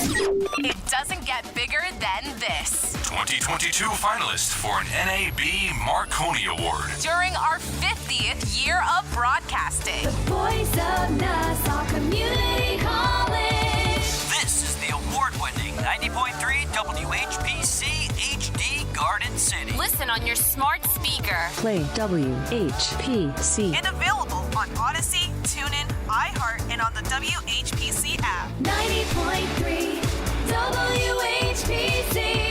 It doesn't get bigger than this. 2022 finalist for an NAB Marconi Award. During our 50th year of broadcasting. The voice of Nassau Community College. This is the award-winning 90.3 WHPC HD Garden City. Listen on your smart speaker. Play WHPC. And available on Odyssey, TuneIn, iHeart, and on the WHPC app. 90.3 WHPC.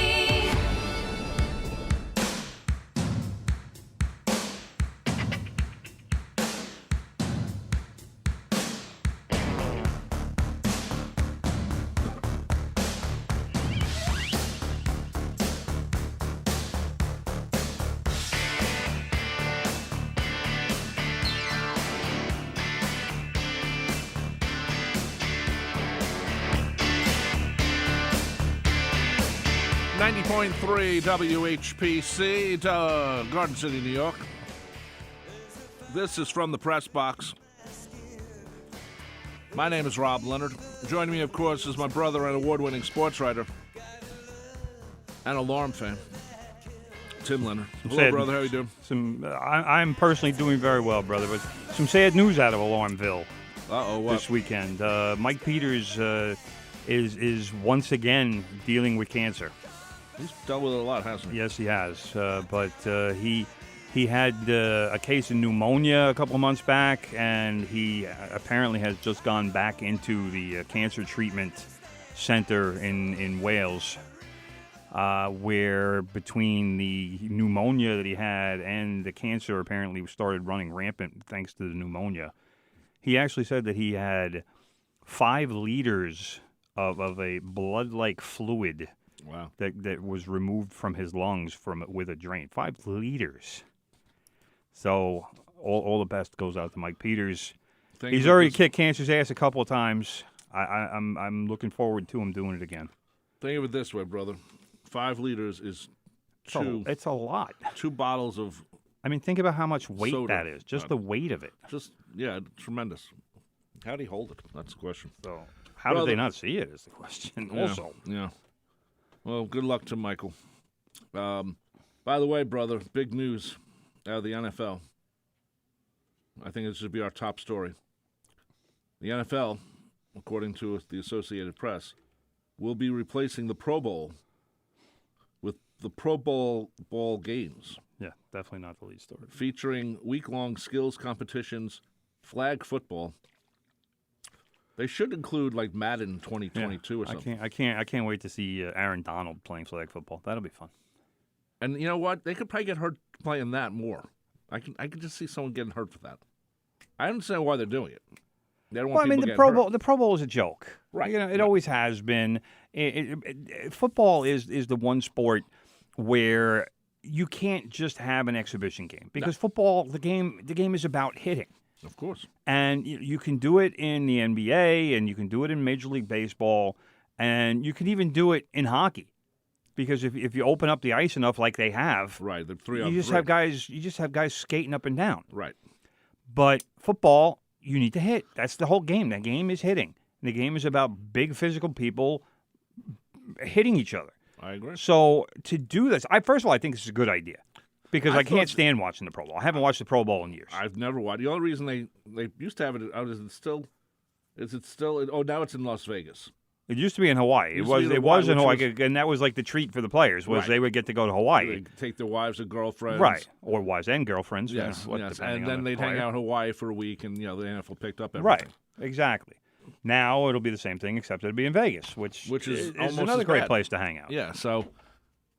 .3 WHPC, Garden City, New York. This is from the press box. My name is Rob Leonard. Joining me, of course, is my brother and award-winning sports writer and alarm fan, Tim Leonard. Hello, brother. How are you doing? I'm personally doing very well, brother. But some sad news out of Alarmville what? this weekend. Mike Peters is once again dealing with cancer. He's dealt with it a lot, hasn't he? Yes, he has. But he had a case of pneumonia a couple of months back, and he apparently has just gone back into the cancer treatment center in Wales, where between the pneumonia that he had and the cancer apparently started running rampant thanks to the pneumonia. He actually said that he had 5 liters of a blood-like fluid. Wow. That was removed from his lungs with a drain. 5 liters. So all the best goes out to Mike Peters. He's already kicked cancer's ass a couple of times. I'm looking forward to him doing it again. Think of it this way, brother. 5 liters is it's a lot. 2 bottles of. I mean, think about how much weight soda. that is. Just the weight of it. Tremendous. How do you hold it? That's the question. So how did they not see it is the question. Yeah, also. Yeah. Well, good luck to Michael. By the way, brother, big news out of the NFL. I think this should be our top story. The NFL, according to the Associated Press, will be replacing the Pro Bowl with the Pro Bowl games. Yeah, definitely not the lead story. Featuring week-long skills competitions, flag football. They should include like Madden 2022 or something. I can't wait to see Aaron Donald playing flag football. That'll be fun. And you know what? They could probably get hurt playing that more. I can just see someone getting hurt for that. I understand why they're doing it. They don't want people the Pro Bowl is a joke, right? You know, it always has been. Football is the one sport where you can't just have an exhibition game because football, the game is about hitting. Of course. And you can do it in the NBA, and you can do it in Major League Baseball, and you can even do it in hockey. Because if you open up the ice enough like they have, right, the 3 on 3. You just have guys skating up and down. Right. But football, you need to hit. That's the whole game. That game is hitting. The game is about big physical people hitting each other. I agree. So to do this, first of all, I think this is a good idea. Because I can't stand watching the Pro Bowl. I haven't watched the Pro Bowl in years. I've never watched. The only reason they used to have it out is it still? Oh, now it's in Las Vegas. It used to be in Hawaii. It was in Hawaii, and that was like the treat for the players was they would get to go to Hawaii. They take their wives and girlfriends, right, or wives and girlfriends. Yes, yes. And then they'd hang out in Hawaii for a week, and the NFL picked up everything. Right, exactly. Now it'll be the same thing, except it'll be in Vegas, which is another great place to hang out. Yeah. So.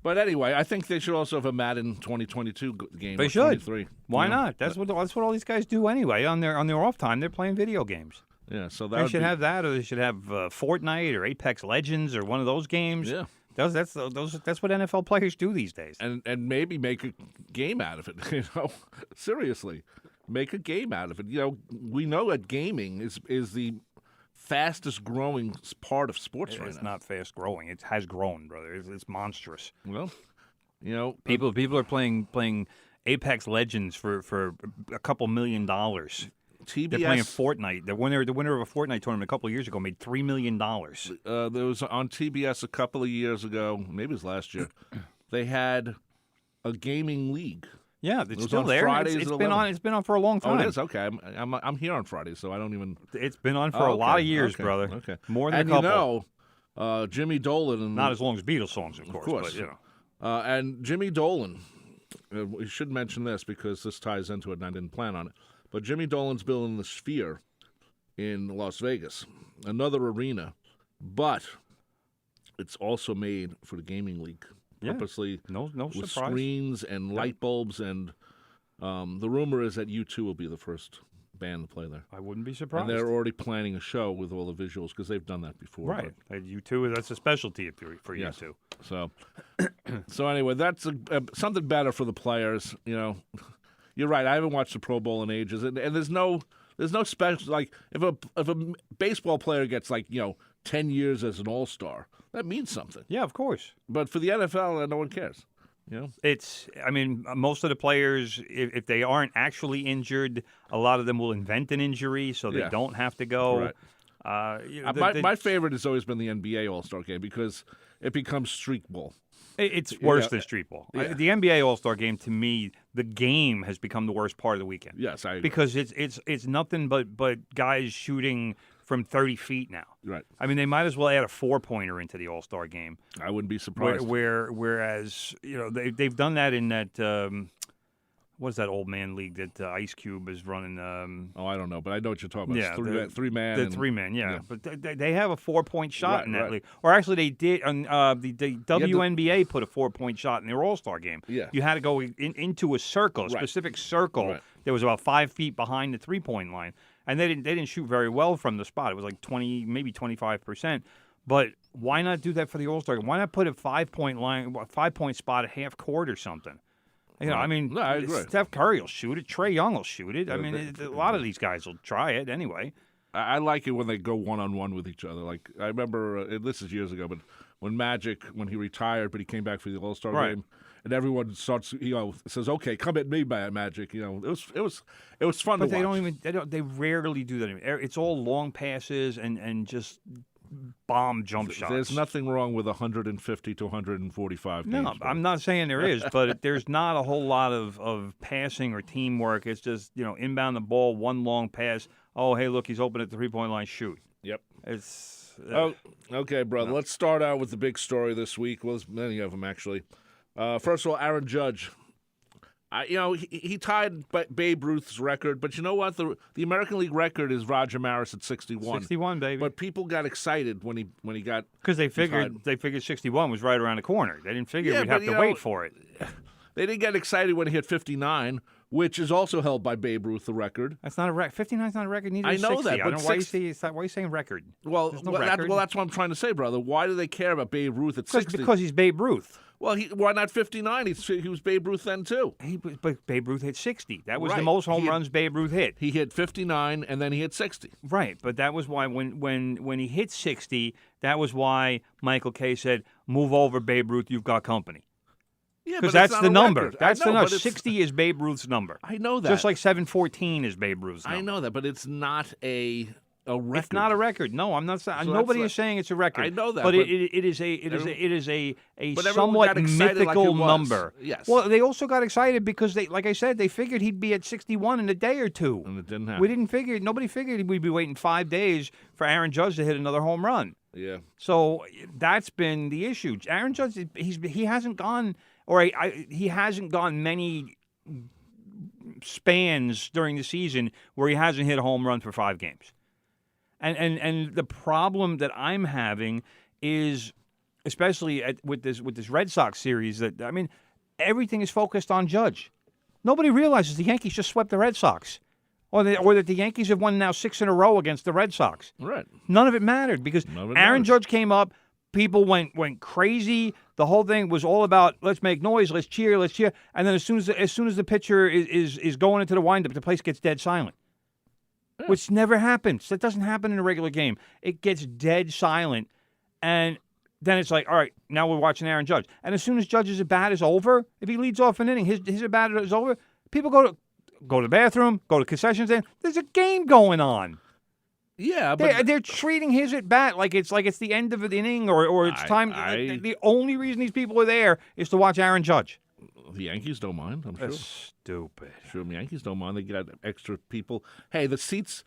But anyway, I think they should also have a Madden 2022 game. They should. 23. Why not? That's what all these guys do anyway. On their off time, they're playing video games. Yeah, so they should have that, or they should have Fortnite or Apex Legends or one of those games. Yeah, that's what NFL players do these days. And maybe make a game out of it. You know, seriously, make a game out of it. You know, we know that gaming is the fastest growing part of sports right now. It's not fast growing. It has grown, brother. It's monstrous. Well, you know, people are playing Apex Legends for a couple $1 million. TBS. They're playing Fortnite. The winner of a Fortnite tournament a couple of years ago made $3 million. There was on TBS a couple of years ago, maybe it was last year. They had a gaming league. Yeah, it's still on there. Fridays It's at been 11. on. It's been on for a long time. Oh, it is. Okay, I'm here on Fridays, so I don't even. It's been on for a lot of years, brother. Okay, more than and a couple. You know, Jimmy Dolan and not as long as Beatles songs, of course. But, you know. And Jimmy Dolan. We should mention this because this ties into it, and I didn't plan on it. But Jimmy Dolan's building the Sphere in Las Vegas, another arena, but it's also made for the gaming league. Purposely, no with surprise. Screens and light bulbs, and the rumor is that U2 will be the first band to play there. I wouldn't be surprised. And they're already planning a show with all the visuals because they've done that before. Right, U2. That's a specialty for yes. U2. So anyway, that's something better for the players. You know, you're right. I haven't watched the Pro Bowl in ages, and there's no special like if a baseball player gets 10 years as an All-Star. That means something. Yeah, of course. But for the NFL, no one cares. You know? Most of the players, if they aren't actually injured, a lot of them will invent an injury so they don't have to go. Right. My favorite has always been the NBA All-Star Game because it becomes streak ball. It's worse than street ball. Yeah. The NBA All-Star Game, to me, the game has become the worst part of the weekend. Yes, I agree. Because it's nothing but guys shooting from 30 feet now. Right. I mean, they might as well add a 4-pointer into the All-Star Game. I wouldn't be surprised. Whereas, they've done that in that what is that old man league that Ice Cube is running? I don't know, but I know what you're talking about. Yeah, It's three-man. The three-man, yeah. But they have a 4-point shot in that right. league. Or actually, they did. The WNBA put a 4-point shot in their All-Star game. Yeah. You had to go into a circle, a specific circle. Right. That was about 5 feet behind the three-point line. And they didn't shoot very well from the spot. It was like 20, maybe 25%. But why not do that for the All-Star game? Why not put a 5-point spot at half court or something? You know, I mean, I agree. Steph Curry will shoot it. Trae Young will shoot it. I mean, a lot of these guys will try it anyway. I like it when they go one-on-one with each other. Like, I remember, this is years ago, but when Magic, when he retired, but he came back for the All-Star game, and everyone starts, says, "Okay, come at me, Magic." It was fun to watch. But they rarely do that anymore. It's all long passes and just bomb jump shots. There's nothing wrong with 150 to 145 games. No, I'm not saying there is, but there's not a whole lot of passing or teamwork. It's just, inbound the ball, one long pass. Oh, hey, look, he's open at the three-point line, shoot. Yep. It's okay, brother. Let's start out with the big story this week. Well, there's many of them, actually. First of all, Aaron Judge. He tied Babe Ruth's record, but you know what? The American League record is Roger Maris at 61. 61, baby. But people got excited when he got because they figured 61 was right around the corner. They didn't figure we'd have to wait for it. They didn't get excited when he hit 59, which is also held by Babe Ruth, the record. That's not a record. 59 is not a record. Neither I is know 60. that. I don't know why you saying record. Well, There's no record. That's what I'm trying to say, brother. Why do they care about Babe Ruth at 60? Because he's Babe Ruth. Well, why not 59? He was Babe Ruth then, too. But Babe Ruth hit 60. That was the Right. most home runs Babe Ruth hit. He hit 59, and then he hit 60. Right, but that was why when he hit 60, that was why Michael Kay said, "Move over, Babe Ruth, you've got company." Yeah, because that's the number. Record. That's I know, the number. but 60 is Babe Ruth's number. I know that. Just like 714 is Babe Ruth's number. I know that, but it's not a record. It's not a record. No, I'm not saying. So nobody is saying it's a record. I know that, but it is a but everyone somewhat got excited mythical like it was. number. Yes. Well, they also got excited because like I said, they figured he'd be at 61 in a day or two. And it didn't happen. We didn't figure. Nobody figured we'd be waiting 5 days for Aaron Judge to hit another home run. Yeah. So that's been the issue. Aaron Judge, he hasn't gone, or he hasn't gone many spans during the season where he hasn't hit a home run for 5 games. And the problem that I'm having is, especially with this Red Sox series, everything is focused on Judge. Nobody realizes the Yankees just swept the Red Sox. Or that the Yankees have won now 6 in a row against the Red Sox. Right. None of it mattered because Aaron Judge came up, people went crazy. The whole thing was all about let's make noise, let's cheer, and then as soon as the pitcher is going into the windup, the place gets dead silent. Yeah. Which never happens. That doesn't happen in a regular game. It gets dead silent, and then it's like, all right, now we're watching Aaron Judge. And as soon as Judge's at bat is over, if he leads off an inning, his at bat is over, people go go to the bathroom, go to concession stand. There's a game going on. Yeah, but they're treating his at bat like it's the end of an inning or it's time. The only reason these people are there is to watch Aaron Judge. The Yankees don't mind, I'm sure. That's stupid. Sure, the Yankees don't mind. They got extra people. Hey, the seats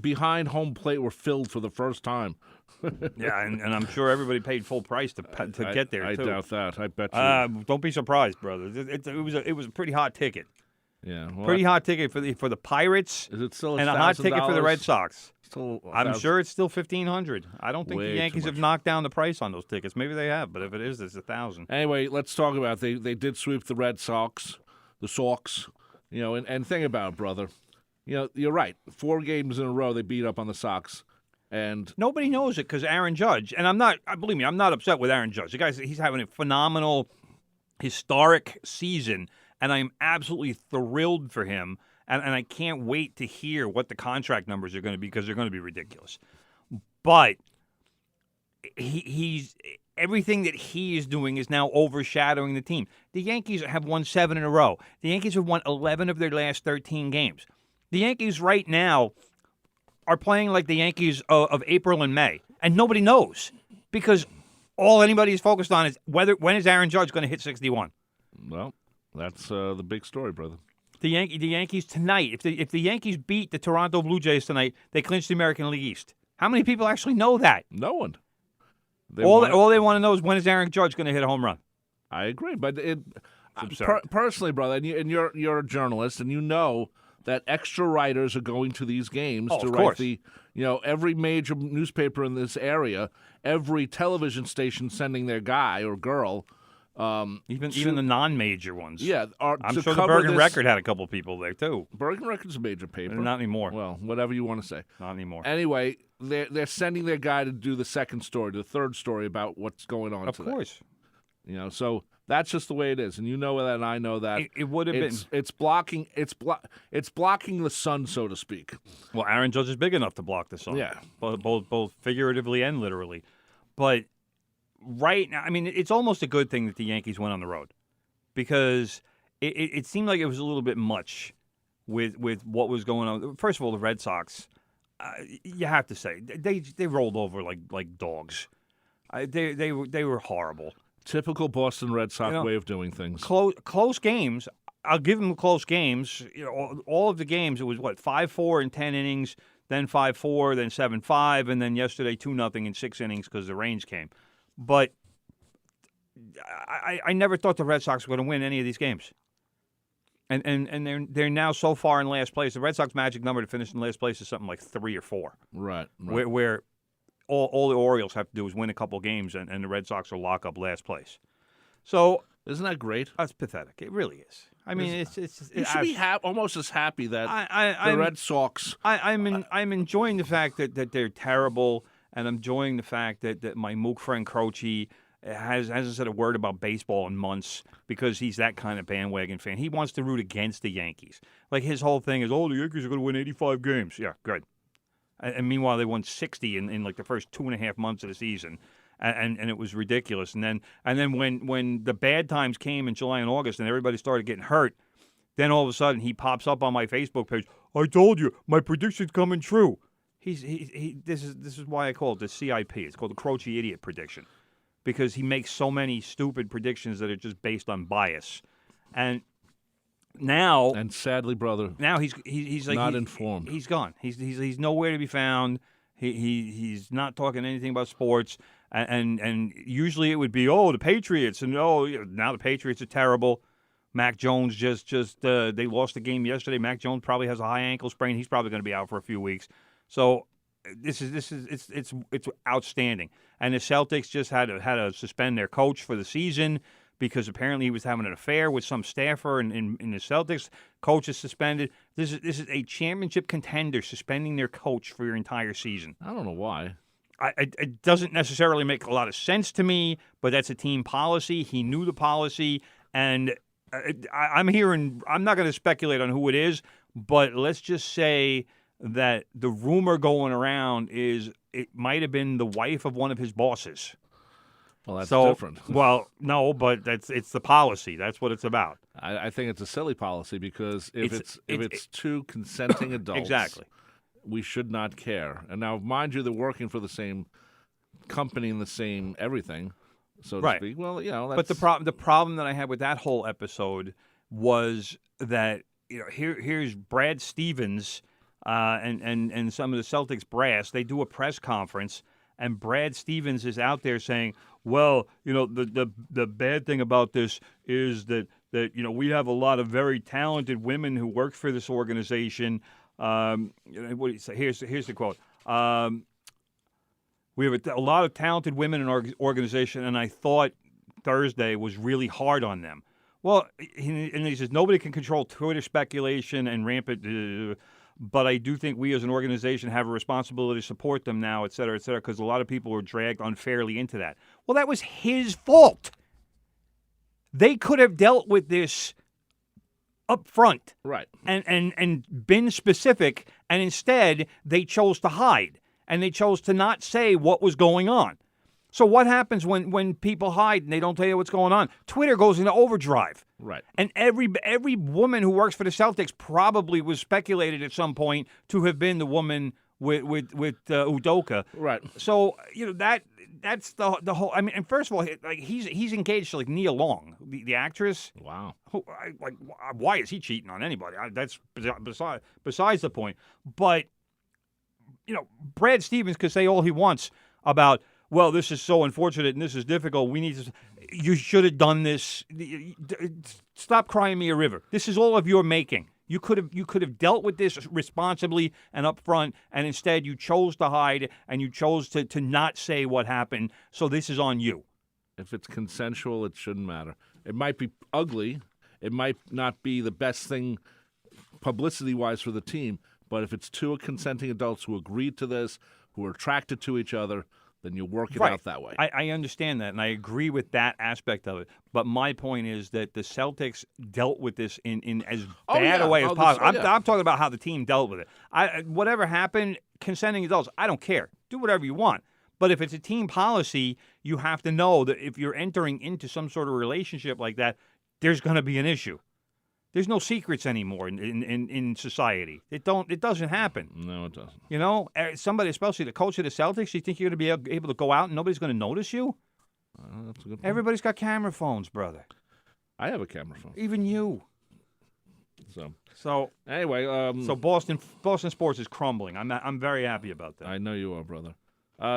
behind home plate were filled for the first time. Yeah, and I'm sure everybody paid full price to get there, I too. doubt that. I bet you. Don't be surprised, brother. It was a pretty hot ticket. Yeah, well, pretty hot ticket for the Pirates. Is it still and a hot ticket for the Red Sox? Still, I'm sure it's still $1,500. I don't think the Yankees have knocked down the price on those tickets. Maybe they have, but if it is, it's $1,000. Anyway, let's talk about they did sweep the Red Sox, the Sox. And think about it, brother. You're right. 4 games in a row they beat up on the Sox. And nobody knows it because Aaron Judge, and believe me, I'm not upset with Aaron Judge. The guy, he's having a phenomenal, historic season, and I'm absolutely thrilled for him. And I can't wait to hear what the contract numbers are going to be because they're going to be ridiculous. But he's everything that he is doing is now overshadowing the team. The Yankees have won 7 in a row. The Yankees have won 11 of their last 13 games. The Yankees right now are playing like the Yankees of April and May, and nobody knows because all anybody is focused on is when is Aaron Judge going to hit 61. Well, that's the big story, brother. The Yankees tonight, if the Yankees beat the Toronto Blue Jays tonight, they clinch the American League East. How many people actually know that? No one. All they want to know is when is Aaron Judge going to hit a home run. I agree, but absurd. Personally, brother, and you're a journalist, and you know that extra writers are going to these games to write every major newspaper in this area, every television station sending their guy or girl. Even the non-major ones. Yeah. I'm sure the Bergen Record had a couple people there, too. Bergen Record's a major paper. Not anymore. Well, whatever you want to say. Not anymore. Anyway, they're sending their guy to do the second story, the third story about what's going on today. Of course. So that's just the way it is. And you know that, and I know that. It would have been. It's blocking the sun, so to speak. Well, Aaron Judge is big enough to block the sun. Yeah. Both figuratively and literally. But right now, I mean, it's almost a good thing that the Yankees went on the road because it seemed like it was a little bit much with what was going on. First of all, the Red Sox, you have to say, they rolled over like dogs. They were horrible. Typical Boston Red Sox way of doing things. Close games. I'll give them close games. All of the games, it was 5-4 in 10 innings, then 5-4, then 7-5, and then yesterday 2-0 in 6 innings because the rains came. But I never thought the Red Sox were going to win any of these games. And they're now so far in last place. The Red Sox magic number to finish in last place is something like 3 or 4. Right. Where all the Orioles have to do is win a couple games, and the Red Sox will lock up last place. So isn't that great? That's pathetic. It really is. I mean, it's you should be almost as happy that the Red Sox. I'm enjoying the fact that they're terrible, and I'm enjoying the fact that my mook friend Croce hasn't said a word about baseball in months because he's that kind of bandwagon fan. He wants to root against the Yankees. Like his whole thing is, the Yankees are going to win 85 games. Yeah, good. And meanwhile, they won 60 in like the first 2.5 months of the season, and it was ridiculous. And then when the bad times came in July and August, and everybody started getting hurt, then all of a sudden he pops up on my Facebook page. I told you, my prediction's coming true. This is why I call it the CIP. It's called the Croce Idiot Prediction, because he makes so many stupid predictions that are just based on bias, and. Now and sadly, brother. Now he's like not informed. He's gone. He's nowhere to be found. He's not talking anything about sports. And usually it would be the Patriots and now the Patriots are terrible. Mac Jones just they lost the game yesterday. Mac Jones probably has a high ankle sprain. He's probably going to be out for a few weeks. So it's outstanding. And the Celtics just had to suspend their coach for the season, because apparently he was having an affair with some staffer in the Celtics. Coach is suspended. This is a championship contender suspending their coach for your entire season. I don't know why. It doesn't necessarily make a lot of sense to me, but that's a team policy. He knew the policy, and I'm not going to speculate on who it is, but let's just say that the rumor going around is it might have been the wife of one of his bosses. Well, that's so, different. Well, no, but it's the policy. That's what it's about. I think it's a silly policy because if it's two consenting adults, exactly, we should not care. And now, mind you, they're working for the same company and the same everything, so to speak. Well, that's... But the problem that I had with that whole episode was that here's Brad Stevens and some of the Celtics brass. They do a press conference, and Brad Stevens is out there saying, "Well, the bad thing about this is that we have a lot of very talented women who work for this organization." What do you say? Here's the quote. We have a lot of talented women in our organization, and I thought Thursday was really hard on them. Well, and he says, nobody can control Twitter speculation and rampant, but I do think we as an organization have a responsibility to support them now, et cetera, because a lot of people were dragged unfairly into that. Well, that was his fault. They could have dealt with this up front. Right. And been specific, and instead they chose to hide, and they chose to not say what was going on. So what happens when people hide and they don't tell you what's going on? Twitter goes into overdrive. Right. And every woman who works for the Celtics probably was speculated at some point to have been the woman with Udoka. Right. So that's the whole. I mean, and first of all, he's engaged to Nia Long, the actress. Wow. Why is he cheating on anybody? That's besides the point. But Brad Stevens could say all he wants about, well, this is so unfortunate and this is difficult. You should have done this. Stop crying me a river. This is all of your making. You could have dealt with this responsibly and up front, and instead you chose to hide and you chose to not say what happened. So this is on you. If it's consensual, it shouldn't matter. It might be ugly. It might not be the best thing publicity-wise for the team, but if it's two consenting adults who agreed to this, who are attracted to each other, then you work it out that way. I understand that, and I agree with that aspect of it. But my point is that the Celtics dealt with this in as bad a way as possible. I'm talking about how the team dealt with it. Whatever happened, consenting adults, I don't care. Do whatever you want. But if it's a team policy, you have to know that if you're entering into some sort of relationship like that, there's going to be an issue. There's no secrets anymore in society. It doesn't happen. No, it doesn't. Somebody, especially the coach of the Celtics, you think you're going to be able to go out and nobody's going to notice you? That's a good point. Everybody's got camera phones, brother. I have a camera phone. Even you. So anyway, so Boston sports is crumbling. I'm very happy about that. I know you are, brother.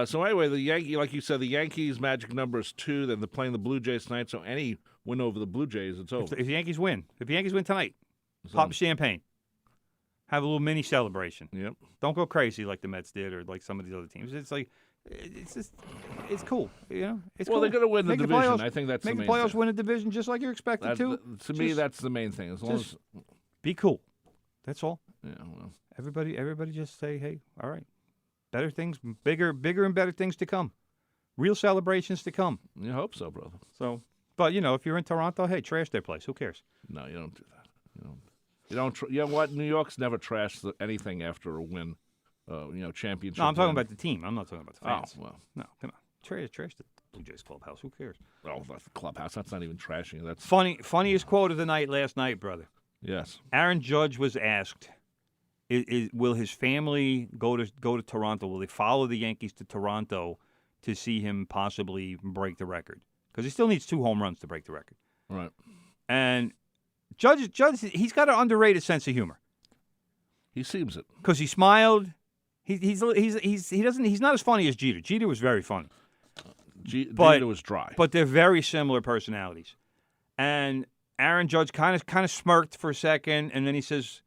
So anyway, like you said, the Yankees' magic number is 2. Then they're playing the Blue Jays tonight. So any win over the Blue Jays, it's over. If the Yankees win tonight, pop champagne, have a little mini celebration. Yep. Don't go crazy like the Mets did or like some of these other teams. It's cool. It's cool. They're going to win the division. Playoffs, I think that's the main thing. Make the playoffs thing. win a division just like you're expected to. To me, that's the main thing. As long as be cool. That's all. Yeah. Well, everybody just say, hey, all right. Better things, bigger and better things to come. Real celebrations to come. You hope so, brother. So, but if you're in Toronto, hey, trash their place. Who cares? No, you don't do that. You don't. You know what? New York's never trashed anything after a win. Championship. No, I'm talking about the team. I'm not talking about the fans. Oh well. No, come on. Trash the Blue Jays clubhouse. Who cares? Oh, that's the clubhouse. That's not even trashing. That's funniest quote of the night last night, brother. Yes. Aaron Judge was asked, will his family go to Toronto? Will they follow the Yankees to Toronto to see him possibly break the record? Because he still needs 2 home runs to break the record. Right. And Judge, he's got an underrated sense of humor. He seems it because he smiled. He's not as funny as Jeter. Jeter was very funny. Jeter was dry. But they're very similar personalities. And Aaron Judge kind of smirked for a second, and then he says,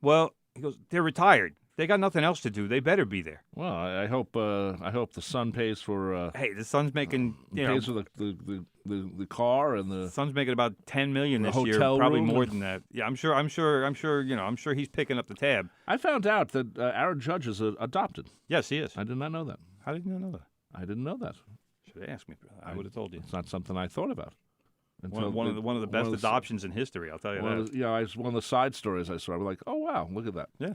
"Well." He goes, they're retired. They got nothing else to do. They better be there. Well, I hope the son pays for. Hey, the son's making pays for the car and the son's making about $10 million this year, probably more than that. Yeah, I'm sure he's picking up the tab. I found out that Aaron Judge is adopted. Yes, he is. I did not know that. How did you not know that? I didn't know that. Should have asked me. I would have told you. It's not something I thought about. One of the best adoptions in history, I'll tell you that. It's one of the side stories I saw. I'm like, oh wow, look at that. Yeah,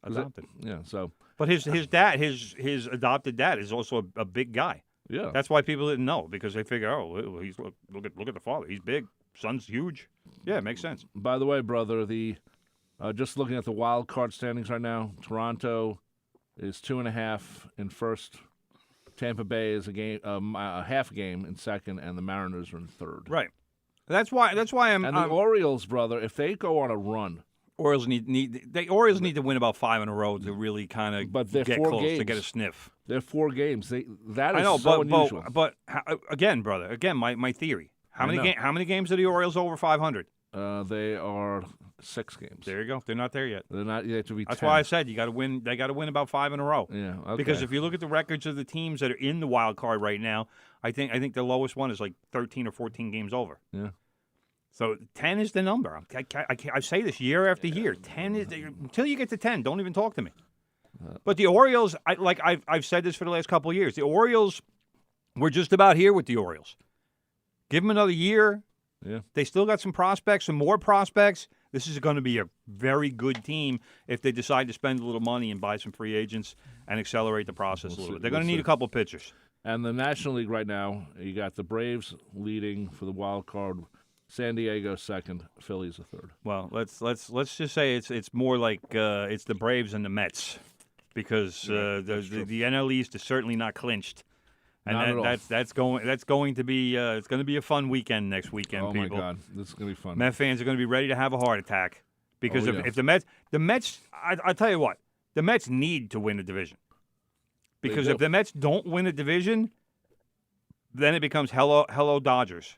adopted. So. But his dad, his adopted dad, is also a big guy. Yeah. That's why people didn't know, because they figure, oh, he's look at the father. He's big. Son's huge. Yeah, it makes sense. By the way, brother, just looking at the wild card standings right now, Toronto is 2.5 in first. Tampa Bay is a half game in second, and the Mariners are in third. Right. That's why I'm. And the Orioles, brother, if they go on a run, Orioles need to win about 5 in a row to really kind of get close games. to get a sniff. They're 4 games. That is I know, so unusual. But again, brother, my theory. How many games are the Orioles over 500? They are 6 games. There you go. They're not there yet. They're not yet to be. That's 10. why I said you got to win. They got to win about 5 in a row. Yeah. Okay. Because if you look at the records of the teams that are in the wild card right now, I think the lowest one is like 13 or 14 games over. Yeah. So 10 is the number. I say this year after year. 10 is until you get to 10. Don't even talk to me. But the Orioles, I've said this for the last couple of years. The Orioles, we're just about here with the Orioles. Give them another year. Yeah. They still got some prospects, some more prospects. This is going to be a very good team if they decide to spend a little money and buy some free agents and accelerate the process a little bit. They're going to need a couple pitchers. And the National League right now, you got the Braves leading for the wild card, San Diego second, Phillies a third. Well, let's just say it's more like it's the Braves and the Mets, because the NL East is certainly not clinched. And that's going to be it's going to be a fun weekend next weekend, people. Oh my God, this is going to be fun. Met fans are going to be ready to have a heart attack because if the Mets, I tell you what, the Mets need to win the division, because if the Mets don't win a division, then it becomes hello Dodgers,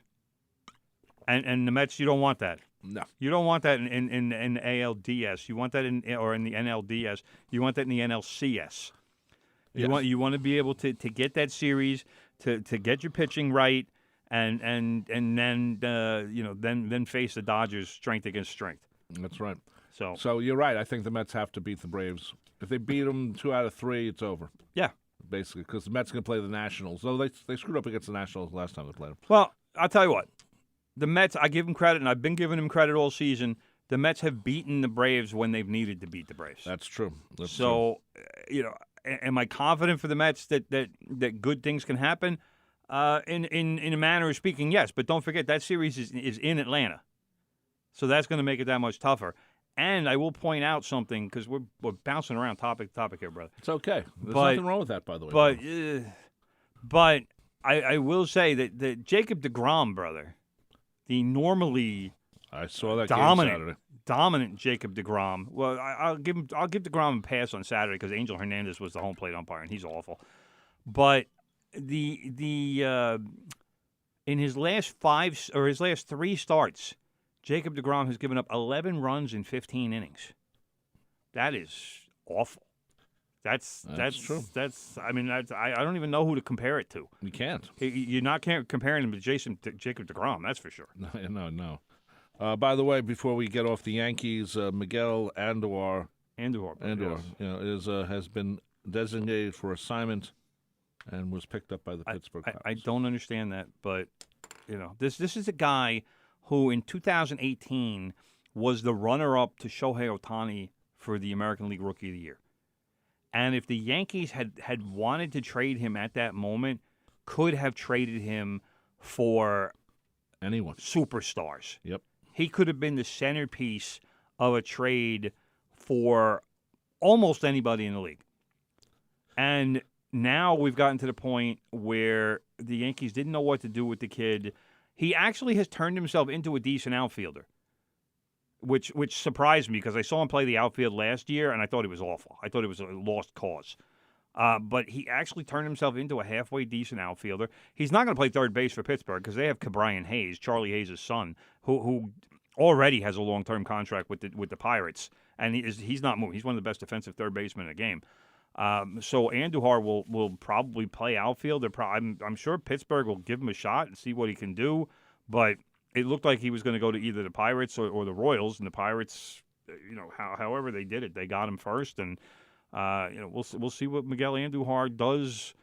and the Mets, you don't want that. No, you don't want that in ALDS. You want that in the NLDS. You want that in the NLCS. You want to be able to get that series, to get your pitching right, and then face the Dodgers strength against strength. That's right. So you're right. I think the Mets have to beat the Braves. If they beat them 2 out of 3, it's over. Yeah, basically, because the Mets can play the Nationals. Though they screwed up against the Nationals last time they played them. Well, I'll tell you what, the Mets. I give them credit, and I've been giving them credit all season. The Mets have beaten the Braves when they've needed to beat the Braves. That's true. Am I confident for the Mets that good things can happen? In a manner of speaking, yes. But don't forget, that series is in Atlanta. So that's going to make it that much tougher. And I will point out something, because we're bouncing around topic to topic here, brother. It's okay. There's nothing wrong with that, by the way. But I will say that Jacob deGrom, brother, the normally I saw that game Saturday. Dominant Jacob deGrom. Well, I'll give deGrom a pass on Saturday because Angel Hernandez was the home plate umpire and he's awful. But in his last 3 starts, Jacob deGrom has given up 11 runs in 15 innings. That is awful. That's true. I don't even know who to compare it to. You can't. You're not comparing him to Jacob deGrom. That's for sure. No. By the way, before we get off the Yankees, Miguel Andujar, has been designated for assignment and was picked up by the Pittsburgh Pirates. I don't understand that, but this is a guy who in 2018 was the runner-up to Shohei Ohtani for the American League Rookie of the Year. And if the Yankees had wanted to trade him at that moment, could have traded him for anyone, superstars. Yep. He could have been the centerpiece of a trade for almost anybody in the league. And now we've gotten to the point where the Yankees didn't know what to do with the kid. He actually has turned himself into a decent outfielder, which surprised me because I saw him play the outfield last year, and I thought he was awful. I thought it was a lost cause. But he actually turned himself into a halfway decent outfielder. He's not going to play third base for Pittsburgh because they have Ke'Bryan Hayes, Charlie Hayes' son, who already has a long-term contract with the Pirates, and he's not moving. He's one of the best defensive third basemen in the game. So Andujar will probably play outfield. I'm sure Pittsburgh will give him a shot and see what he can do, but it looked like he was going to go to either the Pirates or the Royals, and the Pirates, however they did it, they got him first, and we'll see what Miguel Andujar does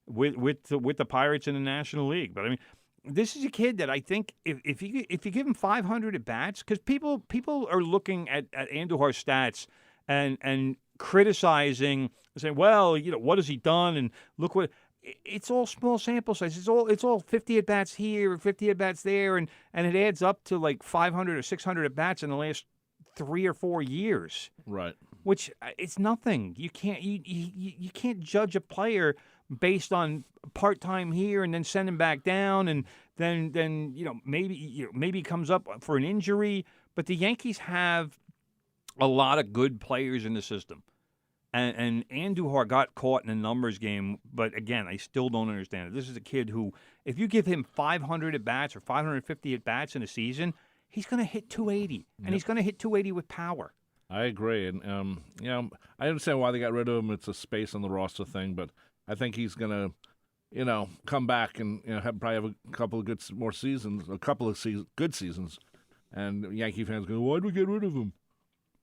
with the Pirates in the National League. But I mean, this is a kid that I think if you give him 500 at bats, because people are looking at Andujar's stats and criticizing, saying, well, what has he done? And look what it's all small sample size. It's all 50 at bats here, 50 at bats there, and it adds up to like 500 or 600 at bats in the last 3 or 4 years. Right. Which it's nothing. You can't judge a player based on part time here and then send him back down, and then maybe he comes up for an injury. But the Yankees have a lot of good players in the system. And Andujar got caught in a numbers game, but again, I still don't understand it. This is a kid who, if you give him 500 at bats or 550 at bats in a season, he's going to hit 280, and he's going to hit 280 with power. I agree, and I understand why they got rid of him. It's a space on the roster thing, but I think he's going to, come back and probably have a couple of good seasons, and Yankee fans go, "Why'd we get rid of him?"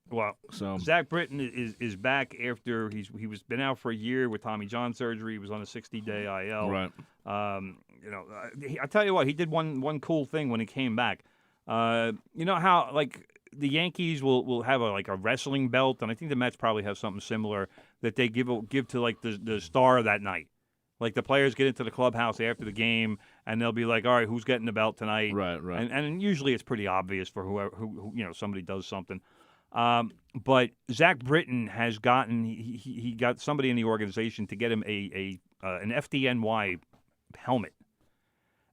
Well, so Zach Britton is back after he was been out for a year with Tommy John surgery. He was on a 60-day IL. Right. I tell you what, he did one cool thing when he came back. You know how like the Yankees will have a wrestling belt, and I think the Mets probably have something similar that they give to like the star of that night. Like the players get into the clubhouse after the game, and they'll be like, "All right, who's getting the belt tonight?" Right. And usually it's pretty obvious for whoever who somebody does something. But Zach Britton has gotten he got somebody in the organization to get him an FDNY helmet,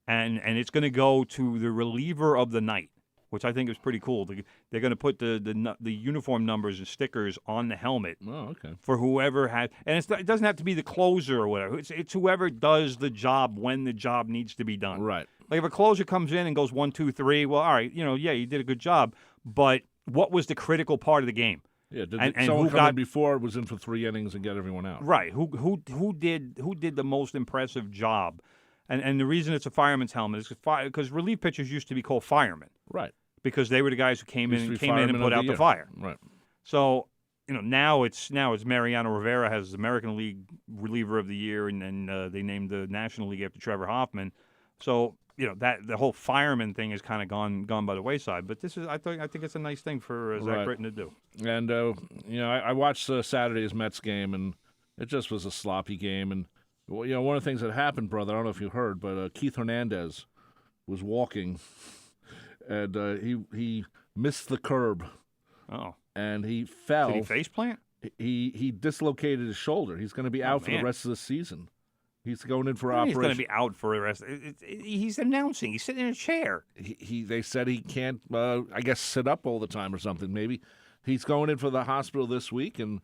and it's going to go to the reliever of the night, which I think is pretty cool. They're going to put the uniform numbers and stickers on the helmet. Oh, okay. For whoever has, and it doesn't have to be the closer or whatever. It's whoever does the job when the job needs to be done. Right. Like if a closer comes in and goes 1, 2, 3, well, all right, you did a good job, but what was the critical part of the game? Yeah, and someone who come got in before was in for 3 innings and get everyone out? Right. Who did the most impressive job? And the reason it's a fireman's helmet is because relief pitchers used to be called firemen. Right. Because they were the guys who came in and firemen put of out the the year. fire. Right. So now it's Mariano Rivera has the American League reliever of the year, and then they named the National League after Trevor Hoffman. So that the whole fireman thing has kind of gone by the wayside. But this is I think it's a nice thing for Zach Britton to do. And I watched Saturday's Mets game, and it just was a sloppy game. And one of the things that happened, brother, I don't know if you heard, but Keith Hernandez was walking, and he missed the curb. Oh. And he fell. Did he face plant? He dislocated his shoulder. He's going to be out for the rest of the season. He's going in for operation. He's going to be out for the rest. He's announcing. He's sitting in a chair. They said he can't, I guess, sit up all the time or something. Maybe he's going in for the hospital this week, and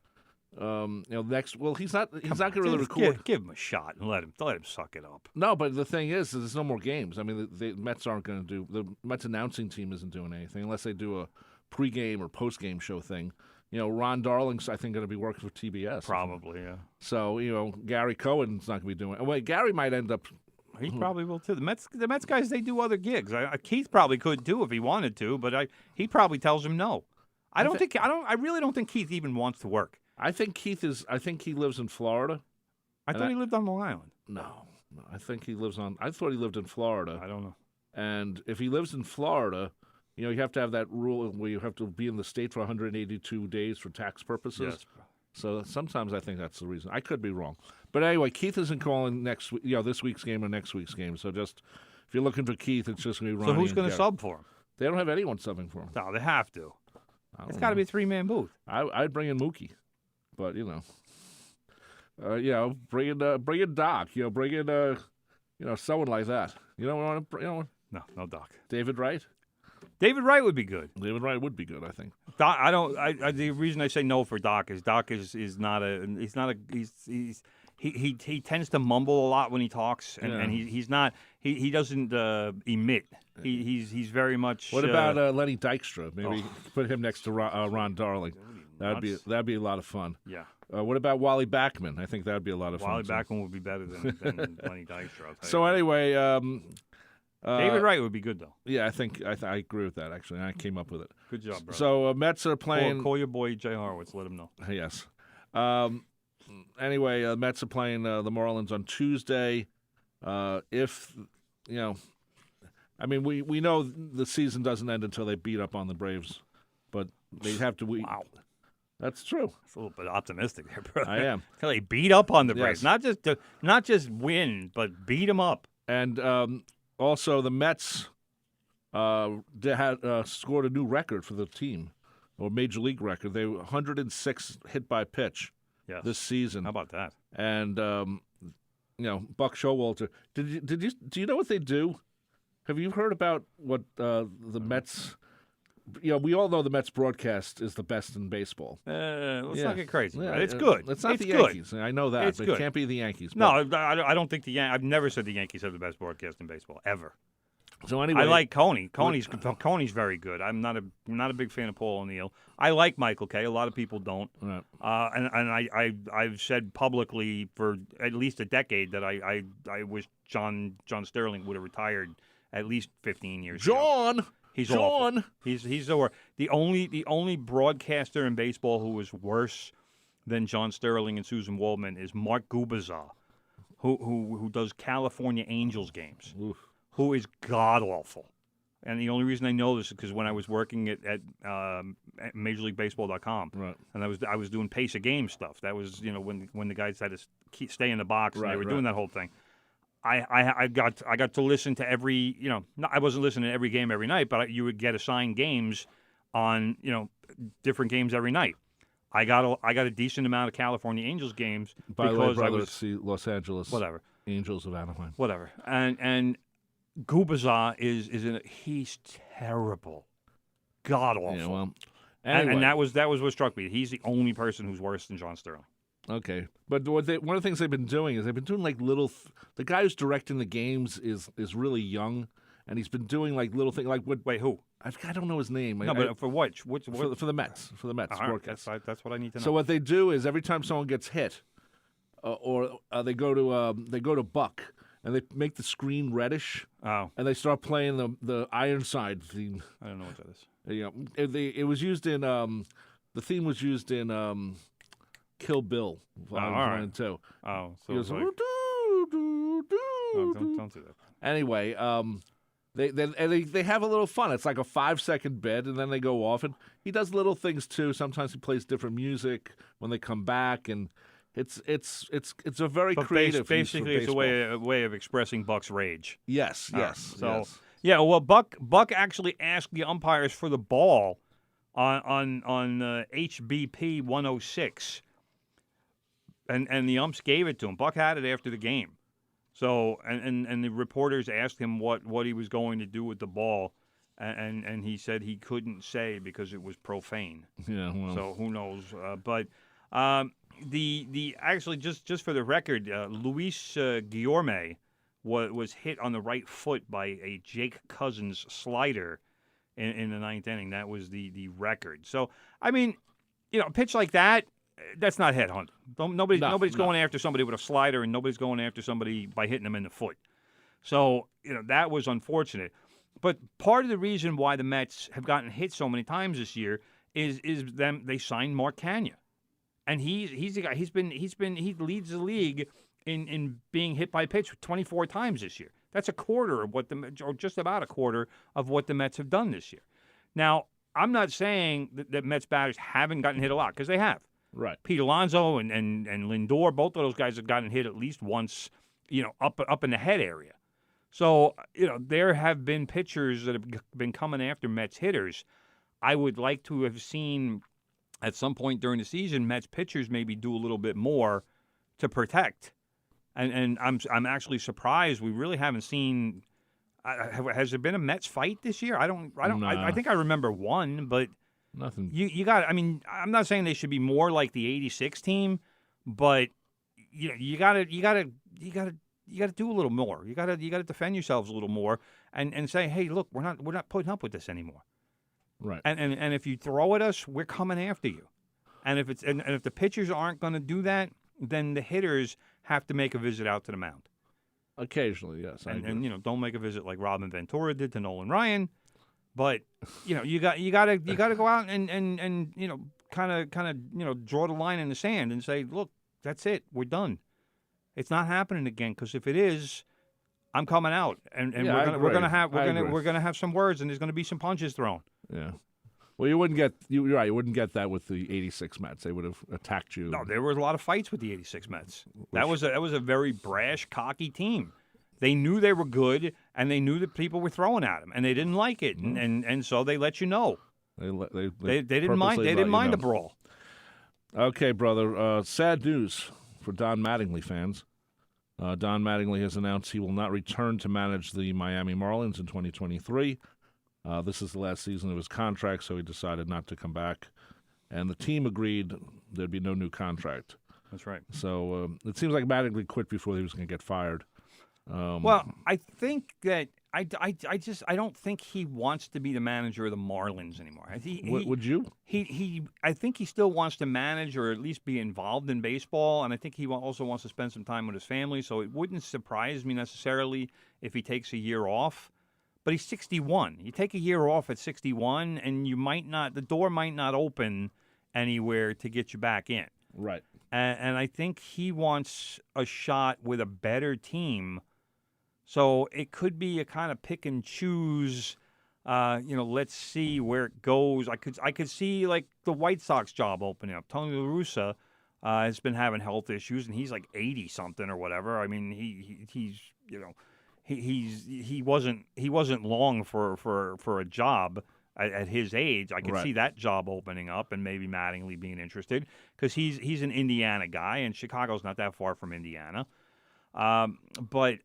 next. Well, he's not going to really record. Give him a shot and let him suck it up. No, but the thing is, there's no more games. I mean, the Mets aren't going to do. The Mets announcing team isn't doing anything unless they do a pregame or postgame show thing. Ron Darling's, I think, going to be working for TBS. Probably, yeah. So, Gary Cohen's not going to be doing it. Well, Gary might end up. He probably will, too. The Mets guys, they do other gigs. Keith probably could, too, if he wanted to, but he probably tells him no. I really don't think Keith even wants to work. I think he lives in Florida. I thought he lived on Long Island. No. I think he lives on. I thought he lived in Florida. I don't know. And if he lives in Florida, you have to have that rule where you have to be in the state for 182 days for tax purposes. Yes. So sometimes I think that's the reason. I could be wrong. But anyway, Keith isn't calling this week's game or next week's game. So just if you're looking for Keith, it's just going to be Ronnie. So who's going to sub for him? They don't have anyone subbing for him. No, they have to. It's got to be a 3-man booth. I'd bring in Mookie, but bring in Doc. Bring in someone like that. You don't want to. No Doc. David Wright. David Wright would be good. David Wright would be good, I think. Doc, the reason I say no for Doc is Doc is not a he tends to mumble a lot when he talks, and he doesn't emit. He's very much. What about Lenny Dykstra? Maybe put him next to Ron Darling. That'd be a lot of fun. Yeah. What about Wally Backman? I think that'd be a lot of fun. Wally Backman would be better than Lenny Dykstra. So anyway. David Wright would be good, though. Yeah, I agree with that, actually. I came up with it. Good job, bro. So Mets are playing. Call your boy Jay Horowitz. Let him know. Yes. Anyway, Mets are playing the Marlins on Tuesday. We know the season doesn't end until they beat up on the Braves, but they have to. That's true. It's a little bit optimistic there, bro. I am. They beat up on the Braves, Yes. not just win, but beat them up. And also the Mets they had scored a new record for the team, or major league record. They were 106 hit by pitch this season. How about that? And Buck Showalter. Do you know what they do? Have you heard about what the Mets? We all know the Mets broadcast is the best in baseball. Let's not get crazy. Yeah, It's good. It's not the good. Yankees. I know that, It's but good. it can't be the Yankees. No, I don't think I've never said the Yankees have the best broadcast in baseball ever. So anyway, I like Coney. Coney's very good. I'm not a big fan of Paul O'Neill. I like Michael Kay. A lot of people don't. Right. And I've said publicly for at least a decade that I wish John Sterling would have retired at least 15 years ago. He's awful. He's the worst. The only broadcaster in baseball who is worse than John Sterling and Susan Waldman is Mark Gubicza, who does California Angels games. Oof. Who is god awful. And the only reason I know this is because when I was working at MajorLeagueBaseball.com, right, and I was doing pace of game stuff. That was when the guys had to stay in the box and they were doing that whole thing. I got to listen to every I wasn't listening to every game every night, but you would get assigned games on different games every night. I got a decent amount of California Angels games By the way, because brother, I was it's the Los Angeles Angels of Anaheim. Whatever. And Gubicza he's terrible, god awful. Yeah, well, anyway. and that was what struck me. He's the only person who's worse than John Sterling. Okay, but one of the things they've been doing is they've been doing like little. The guy who's directing the games is really young, and he's been doing like little things like what? Wait, who? I don't know his name. No, but for what? For the Mets. For the Mets broadcast. That's what I need to know. So what they do is every time someone gets hit, or they go to Buck. And they make the screen reddish. Oh. And they start playing the Ironside theme. I don't know what that is. It was used in the theme was used in Kill Bill. Volume 1 and 2. Oh, so goes, like, don't do that. Anyway, they have a little fun. It's like a 5-second bit, and then they go off. And he does little things too. Sometimes he plays different music when they come back, and it's a very creative. Basically, it's a way of expressing Buck's rage. Yes. Yeah. Well, Buck actually asked the umpires for the ball on HBP 106, and the umps gave it to him. Buck had it after the game. So and the reporters asked him what he was going to do with the ball, and he said he couldn't say because it was profane. Yeah. Well. So who knows? But. The actually just for the record, Luis Guillorme was hit on the right foot by a Jake Cousins slider in the ninth inning. That was the record. So I mean, a pitch like that, that's not headhunting. Nobody's going after somebody with a slider, and nobody's going after somebody by hitting them in the foot. So that was unfortunate. But part of the reason why the Mets have gotten hit so many times this year is they signed Mark Canha. And he's the guy. He leads the league in being hit by pitch 24 times this year. That's a quarter of or just about a quarter of what the Mets have done this year. Now, I'm not saying that Mets batters haven't gotten hit a lot because they have. Right. Pete Alonso and Lindor, both of those guys have gotten hit at least once, up in the head area. So, there have been pitchers that have been coming after Mets hitters. I would like to have seen at some point during the season, Mets pitchers maybe do a little bit more to protect, and I'm actually surprised we really haven't seen. Has there been a Mets fight this year? I don't. Nah. I think I remember one, but Nothing. You got. I mean, I'm not saying they should be more like the '86 team, but you got to do a little more. You got to defend yourselves a little more and say, hey, look, we're not putting up with this anymore. Right. And if you throw at us, we're coming after you. And if if the pitchers aren't going to do that, then the hitters have to make a visit out to the mound. Occasionally, yes. And don't make a visit like Robin Ventura did to Nolan Ryan, but you got to go out and kind of draw the line in the sand and say, look, that's it, we're done. It's not happening again, because if it is, I'm coming out, and we're gonna have some words, and there's gonna be some punches thrown. Yeah. Well, you're right. You wouldn't get that with the '86 Mets. They would have attacked you. No, there were a lot of fights with the '86 Mets. That was a very brash, cocky team. They knew they were good, and they knew that people were throwing at them, and they didn't like it, and so they let you know. They didn't mind. They didn't mind the brawl. Okay, brother. Sad news for Don Mattingly fans. Don Mattingly has announced he will not return to manage the Miami Marlins in 2023. This is the last season of his contract, so he decided not to come back. And the team agreed there'd be no new contract. That's right. So it seems like Mattingly quit before he was going to get fired. Well, I think that I don't think he wants to be the manager of the Marlins anymore. Would you? I think he still wants to manage or at least be involved in baseball, and I think he also wants to spend some time with his family. So it wouldn't surprise me necessarily if he takes a year off. But he's 61. You take a year off at 61, and the door might not open anywhere to get you back in. Right. And I think he wants a shot with a better team. So it could be a kind of pick and choose. Let's see where it goes. I could see like the White Sox job opening up. Tony La Russa has been having health issues, and he's like 80 something or whatever. I mean, he wasn't long for a job at his age. I could see that job opening up, and maybe Mattingly being interested because he's an Indiana guy, and Chicago's not that far from Indiana. But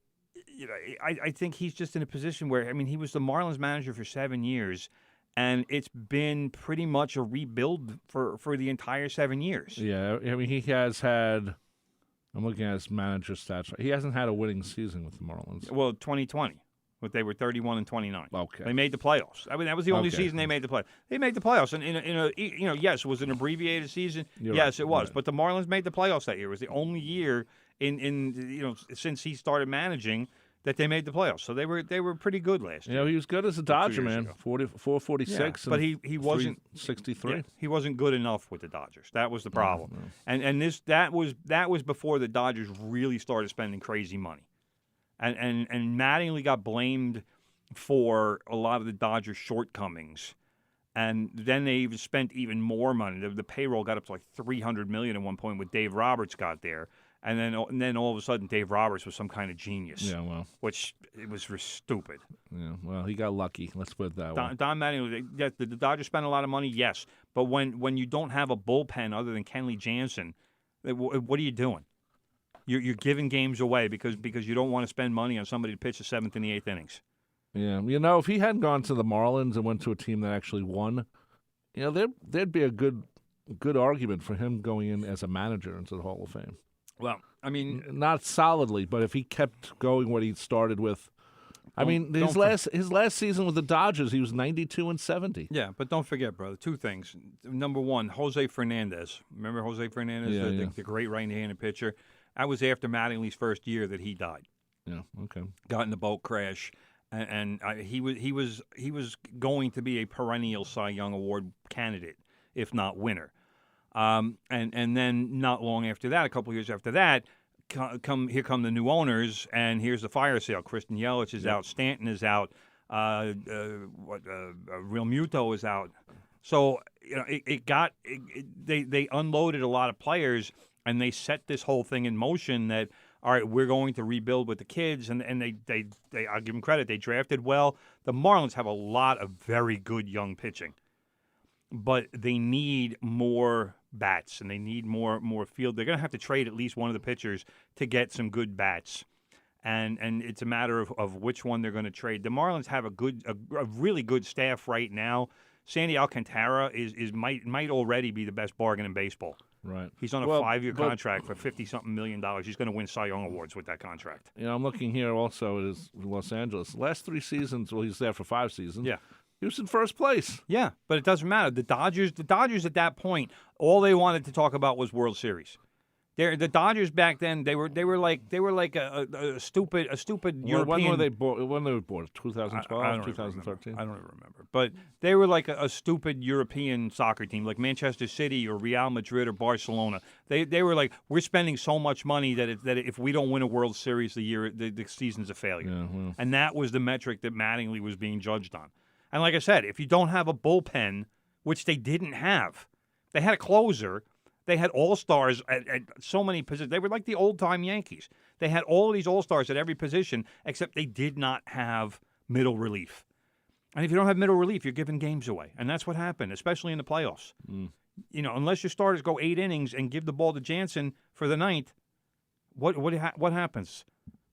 I think he's just in a position where, I mean, he was the Marlins manager for 7 years, and it's been pretty much a rebuild for the entire 7 years. Yeah, I mean, he has had. I'm looking at his manager stats. He hasn't had a winning season with the Marlins. Well, 2020, but they were 31-29. Okay, they made the playoffs. I mean, that was the only season they made the playoffs. They made the playoffs, and yes, it was an abbreviated season. Yes, it was. Right. But the Marlins made the playoffs that year. It was the only year in since he started managing that they made the playoffs. So they were pretty good last year. He was good as a Dodger, man. 446. Yeah, but he wasn't 63. Yeah, he wasn't good enough with the Dodgers. That was the problem. No. And that was before the Dodgers really started spending crazy money. And Mattingly got blamed for a lot of the Dodgers' shortcomings. And then they even spent even more money. The payroll got up to like $300 million at one point when Dave Roberts got there. And then all of a sudden, Dave Roberts was some kind of genius. Yeah, well. Which, it was stupid. Yeah, well, he got lucky. Let's put it that way. Don Mattingly, the Dodgers spent a lot of money, yes. But when you don't have a bullpen other than Kenley Jansen, what are you doing? You're giving games away because you don't want to spend money on somebody to pitch the 7th and the 8th innings. Yeah, if he hadn't gone to the Marlins and went to a team that actually won, there'd be a good argument for him going in as a manager into the Hall of Fame. Well, I mean, not solidly, but if he kept going what he started with, his last season with the Dodgers, he was 92-70. Yeah, but don't forget, brother, two things. Number one, Jose Fernandez. Remember Jose Fernandez, the great right-handed pitcher. That was after Mattingly's first year that he died. Yeah, okay. Got in the boat crash, and he was going to be a perennial Cy Young Award candidate, if not winner. And then not long after that, a couple of years after that, here come the new owners, and here's the fire sale. Christian Yelich is out, Stanton is out, Real Muto is out. So they unloaded a lot of players, and they set this whole thing in motion that, all right, we're going to rebuild with the kids, and they I'll give them credit, they drafted well. The Marlins have a lot of very good young pitching, but they need more bats, and they need more field. They're going to have to trade at least one of the pitchers to get some good bats, and it's a matter of which one they're going to trade. The Marlins have a really good staff right now. Sandy Alcantara might already be the best bargain in baseball. Right. He's on a 5-year contract for $50-something million. He's going to win Cy Young Awards with that contract. I'm looking here also at Los Angeles. Last 3 seasons, well, he's there for 5 seasons. Yeah. He was in first place. Yeah, but it doesn't matter. The Dodgers at that point, all they wanted to talk about was World Series. The Dodgers back then, they were like a stupid European. When were they born? When they were born? 2012, 2013. I don't even remember. But they were like a stupid European soccer team, like Manchester City or Real Madrid or Barcelona. They were like, we're spending so much money that if we don't win a World Series the season's a failure. Yeah, well. And that was the metric that Mattingly was being judged on. And like I said, if you don't have a bullpen which they didn't have. They had a closer. They had all-stars at so many positions. They were like the old-time Yankees. They had all of these all-stars at every position, except they did not have middle relief. And if you don't have middle relief, you're giving games away. And that's what happened, especially in the playoffs. You know, unless your starters go 8 innings and give the ball to Jansen for the 9th, what happens?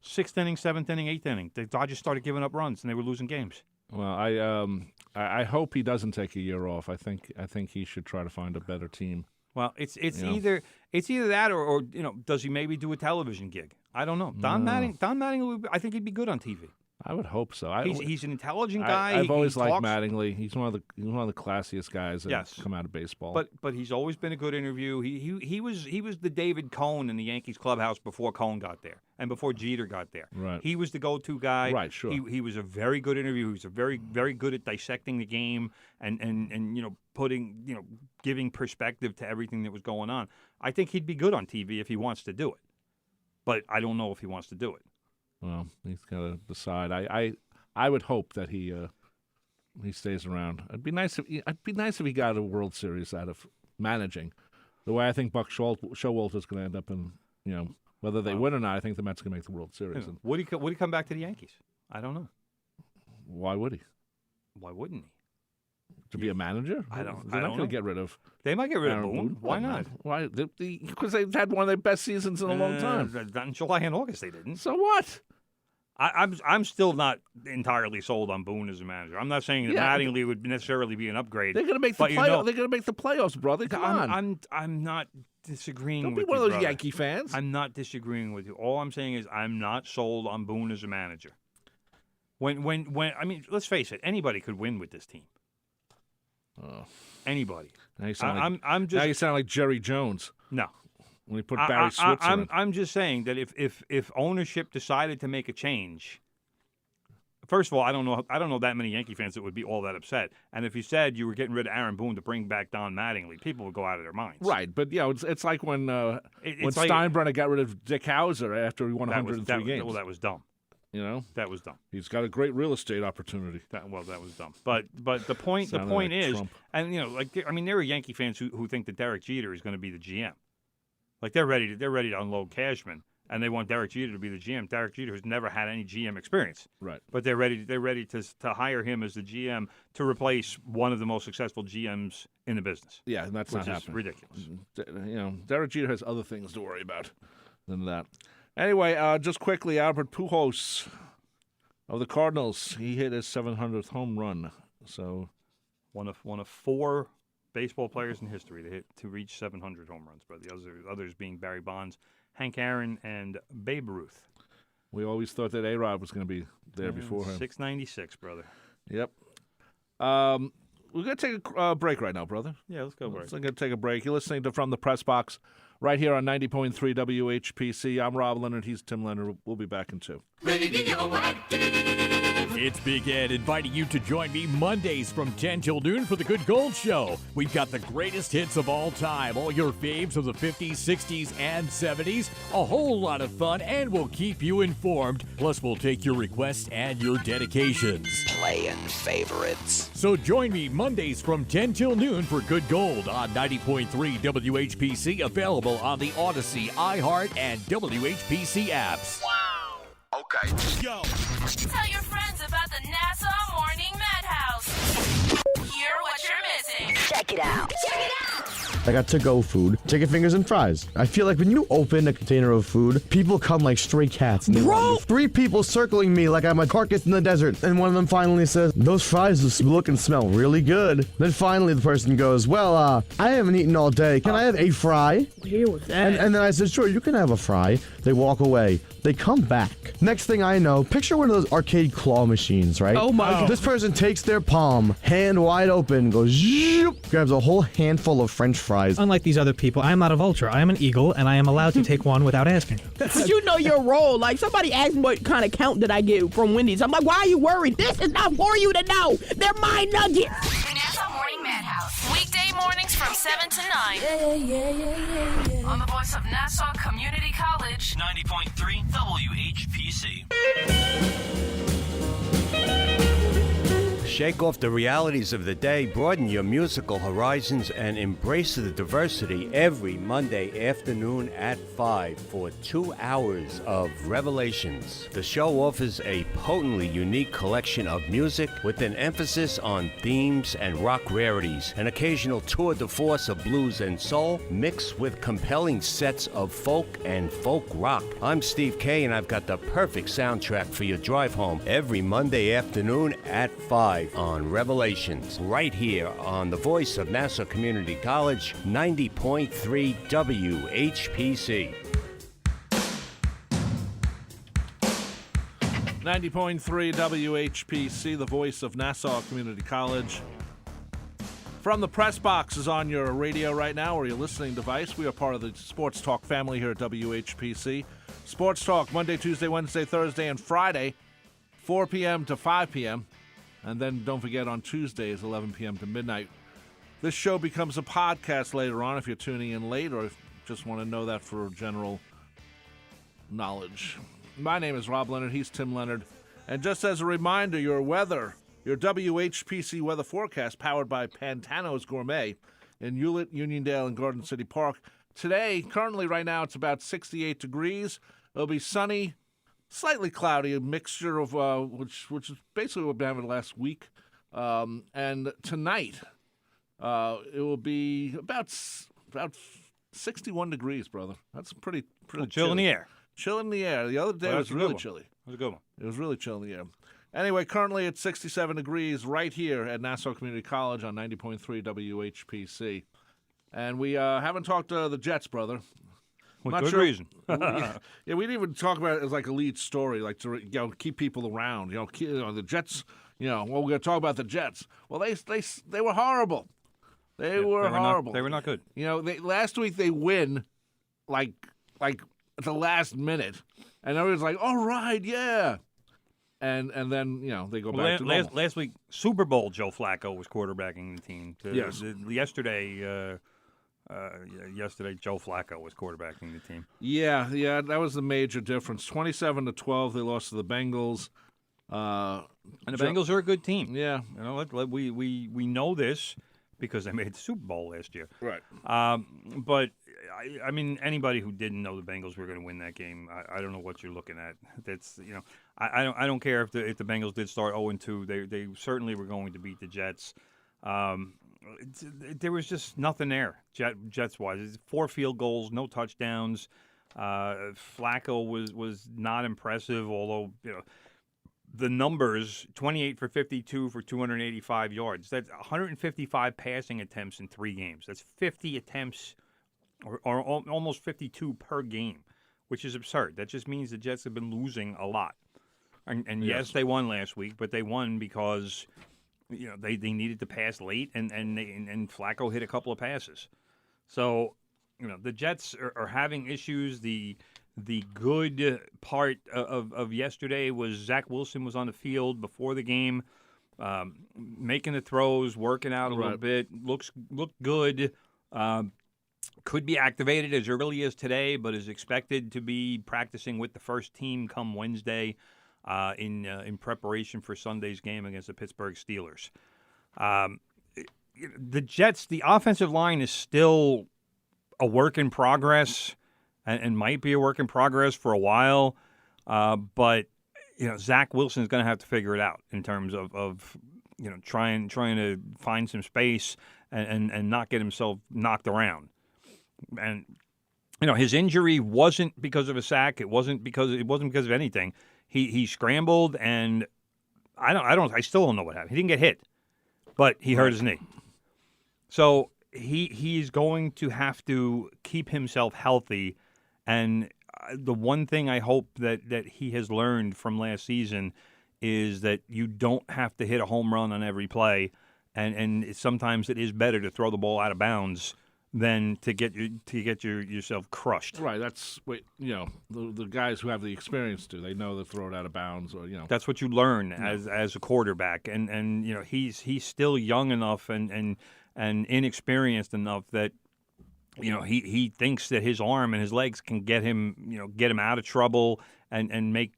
6th inning, 7th inning, 8th inning. The Dodgers started giving up runs, and they were losing games. Well, I hope he doesn't take a year off. I think he should try to find a better team. Well, it's either that or you know, does he maybe do a television gig? I don't know. Don Mattingly, I think he'd be good on TV. I would hope so. He's an intelligent guy. I've always liked Mattingly. He's one of the classiest guys that come out of baseball. But he's always been a good interview. He was the David Cohn in the Yankees clubhouse before Cohn got there and before Jeter got there. Right. He was the go-to guy. Right. Sure. He was a very good interview. He was a very very good at dissecting the game and you know giving perspective to everything that was going on. I think he'd be good on TV if he wants to do it. But I don't know if he wants to do it. Well, he's got to decide. I would hope that he stays around. It'd be nice if he got a World Series out of managing. The way I think Buck Showalter is going to end up in, you know, whether they win or not, I think the Mets can make the World Series. Yeah. Would he come back to the Yankees? I don't know. Why would he? Why wouldn't he? To be a manager? I don't. They're I not don't going know. to get rid of. They might get rid Aaron of Boone. Why not? Why? Because they've had one of their best seasons in a long time. Not in July and August, they didn't. So what? I'm still not entirely sold on Boone as a manager. I'm not saying that Mattingly would necessarily be an upgrade. They're going to make the playoffs. They're going to make the playoffs, brother. Come on. I'm not disagreeing. Don't with be one you, of those brother. Yankee fans. I'm not disagreeing with you. All I'm saying is I'm not sold on Boone as a manager. When I mean, let's face it, anybody could win with this team. Oh. Anybody. Now you sound now you sound like Jerry Jones. No. When he put Barry Switzer in. I'm just saying that if ownership decided to make a change, first of all, I don't know that many Yankee fans that would be all that upset. And if you said you were getting rid of Aaron Boone to bring back Don Mattingly, people would go out of their minds. Right, but you know, it's like when Steinbrenner got rid of Dick Hauser after he won 103 games. Well, that was dumb. You know, that was dumb. He's got a great real estate opportunity. That was dumb. But the point is, Trump. And you know, like I mean, there are Yankee fans who think that Derek Jeter is going to be the GM. Like they're ready to unload Cashman, and they want Derek Jeter to be the GM. Derek Jeter has never had any GM experience. Right. But they're ready to hire him as the GM to replace one of the most successful GMs in the business. Yeah, and that's not happening. Ridiculous. You know, Derek Jeter has other things to worry about than that. Anyway, just quickly, Albert Pujols of the Cardinals, he hit his 700th home run. So, one of 4 baseball players in history to reach 700 home runs, but the others being Barry Bonds, Hank Aaron, and Babe Ruth. We always thought that A-Rod was going to be there before him. 696, brother. Yep. We're going to take a break right now, brother. Yeah, let's go break. We're going to take a break. You're listening to From the Press Box right here on 90.3 WHPC. I'm Rob Leonard. He's Tim Leonard. We'll be back in 2. It's Big Ed inviting you to join me Mondays from 10 till noon for the Good Gold Show. We've got the greatest hits of all time, all your faves of the 50s, 60s, and 70s. A whole lot of fun, and we'll keep you informed. Plus, we'll take your requests and your dedications. Playing favorites. So join me Mondays from 10 till noon for Good Gold on 90.3 WHPC, available on the Odyssey, iHeart, and WHPC apps. Wow. Okay. Go. Tell your friends about the Nassau Morning Madhouse. Hear what you're missing. Check it out. I got to-go food, chicken fingers and fries. I feel like when you open a container of food, people come like stray cats. Bro! 3 people circling me like I'm a carcass in the desert. And one of them finally says, those fries look and smell really good. Then finally the person goes, well, I haven't eaten all day. Can I have a fry? Here with that. And then I said, sure, you can have a fry. They walk away. They come back. Next thing I know, picture one of those arcade claw machines, right? Oh my God. This person takes their palm, hand wide open, goes, zoop, grabs a whole handful of French fries. Unlike these other people, I am not a vulture. I am an eagle, and I am allowed to take one without asking. But you know your role. Like, somebody asked me what kind of count did I get from Wendy's. I'm like, why are you worried? This is not for you to know. They're my nuggets. The Nassau Morning Madhouse. Weekday mornings from 7 to 9. Yeah. On the voice of Nassau Community College. 90.3 WHPC. Shake off the realities of the day, broaden your musical horizons, and embrace the diversity every Monday afternoon at 5 for 2 hours of revelations. The show offers a potently unique collection of music with an emphasis on themes and rock rarities, an occasional tour de force of blues and soul, mixed with compelling sets of folk and folk rock. I'm Steve K, and I've got the perfect soundtrack for your drive home every Monday afternoon at 5 on Revelations, right here on the voice of Nassau Community College, 90.3 WHPC. 90.3 WHPC, the voice of Nassau Community College. From the press boxes on your radio right now or your listening device, we are part of the Sports Talk family here at WHPC. Sports Talk Monday, Tuesday, Wednesday, Thursday, and Friday, 4 p.m. to 5 p.m. And then don't forget on Tuesdays, 11 p.m. to midnight. This show becomes a podcast later on if you're tuning in late or if you just want to know that for general knowledge. My name is Rob Leonard. He's Tim Leonard. And just as a reminder, your weather, your WHPC weather forecast powered by Pantano's Gourmet in Hewlett, Uniondale, and Garden City Park. Today, currently right now, it's about 68 degrees. It'll be sunny, slightly cloudy, a mixture of which is basically what we've been having last week. And tonight, it will be about 61 degrees, brother. That's pretty chill in the air. Chill in the air. The other day was really chilly. It was a good one. It was really chill in the air. Anyway, currently it's 67 degrees right here at Nassau Community College on 90.3 WHPC. And we haven't talked to the Jets, brother. With good reason. Yeah, we didn't even talk about it as like a lead story, like to keep people around. The Jets. We're going to talk about the Jets. Well, they were horrible. They were horrible. They were not good. Last week they win, like at the last minute, and everyone's like, "All right, yeah," and then they go back to normal. Last week, Super Bowl, Joe Flacco was quarterbacking the team. Yes. Yesterday, Joe Flacco was quarterbacking the team. Yeah, that was the major difference. 27-12, they lost to the Bengals. And the Bengals are a good team. Yeah, we know this because they made the Super Bowl last year. Right. But I mean, anybody who didn't know the Bengals were going to win that game, I don't know what you're looking at. That's I don't care if the Bengals did start 0-2. They certainly were going to beat the Jets. There was just nothing there, Jets wise. 4 field goals, no touchdowns. Flacco was not impressive, although the numbers: 28 for 52 for 285 yards. That's 155 passing attempts in 3 games. That's 50 attempts. Or almost 52 per game, which is absurd. That just means the Jets have been losing a lot. And yes, they won last week, but they won because they needed to pass late, and Flacco hit a couple of passes. So the Jets are having issues. The good part of yesterday was Zach Wilson was on the field before the game, making the throws, working out a little bit. Looked good. Could be activated as early as today, but is expected to be practicing with the first team come Wednesday in preparation for Sunday's game against the Pittsburgh Steelers. The Jets, the offensive line is still a work in progress and might be a work in progress for a while, but Zach Wilson is going to have to figure it out in terms of trying to find some space and not get himself knocked around. And his injury wasn't because of a sack. It wasn't because of anything. He scrambled, and I still don't know what happened. He didn't get hit, but he hurt his knee. So he's going to have to keep himself healthy. And the one thing I hope that he has learned from last season is that you don't have to hit a home run on every play, and sometimes it is better to throw the ball out of bounds than to get yourself crushed. Right. That's what the guys who have the experience do. They know to throw it out of bounds, or That's what you learn as a quarterback, and he's still young enough and inexperienced enough that he thinks that his arm and his legs can get him out of trouble and make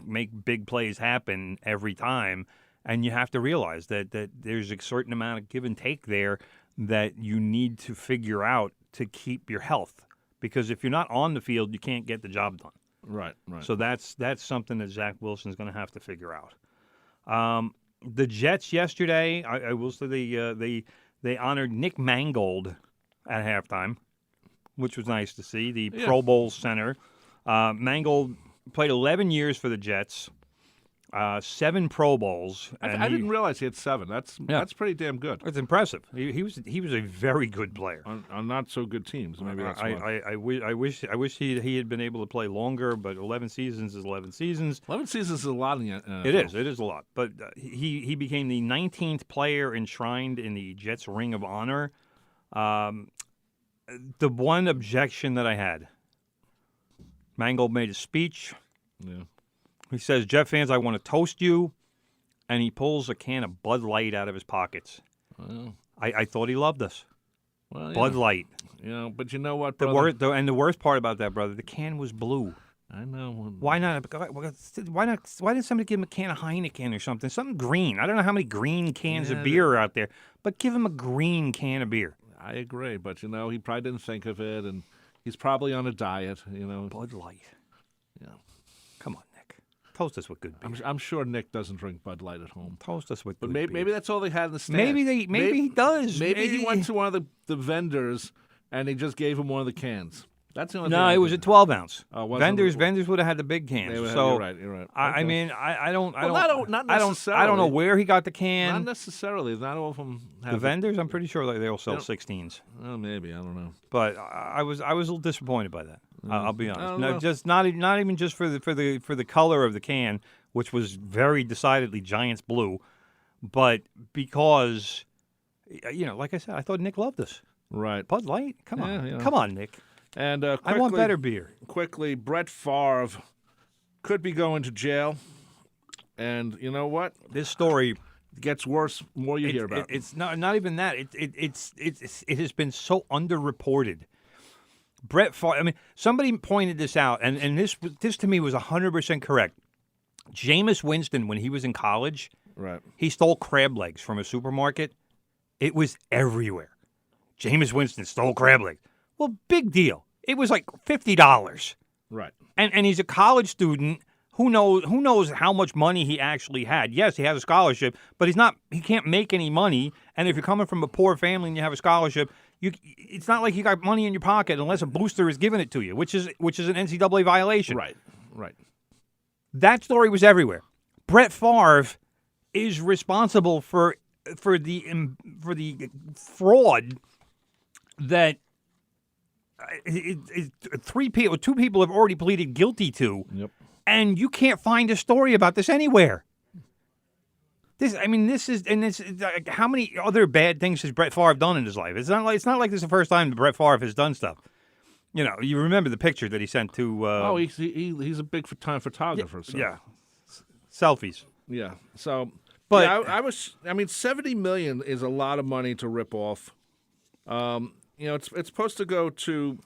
big plays happen every time. And you have to realize that there's a certain amount of give and take there that you need to figure out to keep your health. Because if you're not on the field, you can't get the job done. Right. So that's something that Zach Wilson's going to have to figure out. The Jets yesterday, I will say they honored Nick Mangold at halftime, which was nice to see. The Pro Bowl center. Mangold played 11 years for the Jets. 7 Pro Bowls. And I didn't realize he had 7. That's pretty damn good. It's impressive. He was a very good player on not so good teams. Maybe that's why. I wish he had been able to play longer, but 11 seasons is 11 seasons. 11 seasons is a lot in the NFL. It is a lot. But he became the 19th player enshrined in the Jets Ring of Honor. The one objection that I had, Mangold made a speech. Yeah. He says, Jet fans, I want to toast you. And he pulls a can of Bud Light out of his pockets. Well, I thought he loved us. Well, Bud Light. But you know what, brother? The worst part about that, brother, the can was blue. I know. Why not? Why didn't somebody give him a can of Heineken or something? Something green. I don't know how many green cans of beer are out there, but give him a green can of beer. I agree, but, he probably didn't think of it, and he's probably on a diet, Bud Light. Yeah. Come on, Nick. Toast us with good beer. I'm sure Nick doesn't drink Bud Light at home. Toast us with but good maybe, beer. maybe that's all they had in the stand. Maybe he does. Maybe he went to one of the vendors, and they just gave him one of the cans. That's the only thing. No, it was a 12-ounce. Vendors would have had the big cans. You're right. Okay. I mean, I don't not necessarily. I don't know where he got the can. Not necessarily. Not all of them have the vendors. I'm pretty sure they'll sell 16s. Well, maybe I don't know. But I was a little disappointed by that. I'll be honest. No, just not even just for the color of the can, which was very decidedly Giants blue, but because like I said, I thought Nick loved us. Right. Bud Light. Come on, Nick. And quickly, I want better beer. Quickly, Brett Favre could be going to jail. And you know what? This story gets worse the more you hear about it. It's not even that. It has been so underreported. Brett Favre, I mean, somebody pointed this out, and this to me was 100% correct. Jameis Winston, when he was in college, right, he stole crab legs from a supermarket. It was everywhere. Jameis Winston stole crab legs. Well, big deal. It was like $50. Right. And he's a college student. Who knows how much money he actually had? Yes, he has a scholarship, but he can't make any money. And if you're coming from a poor family and you have a scholarship, it's not like you got money in your pocket unless a booster is giving it to you, which is an NCAA violation. Right. That story was everywhere. Brett Favre is responsible for the fraud that two people have already pleaded guilty to. Yep. And you can't find a story about this anywhere. How many other bad things has Brett Favre done in his life? It's not like this is the first time that Brett Favre has done stuff. You remember the picture that he sent to. He's a big time photographer. So. Yeah, selfies. Yeah. So, but $70 million is a lot of money to rip off. It's supposed to go to.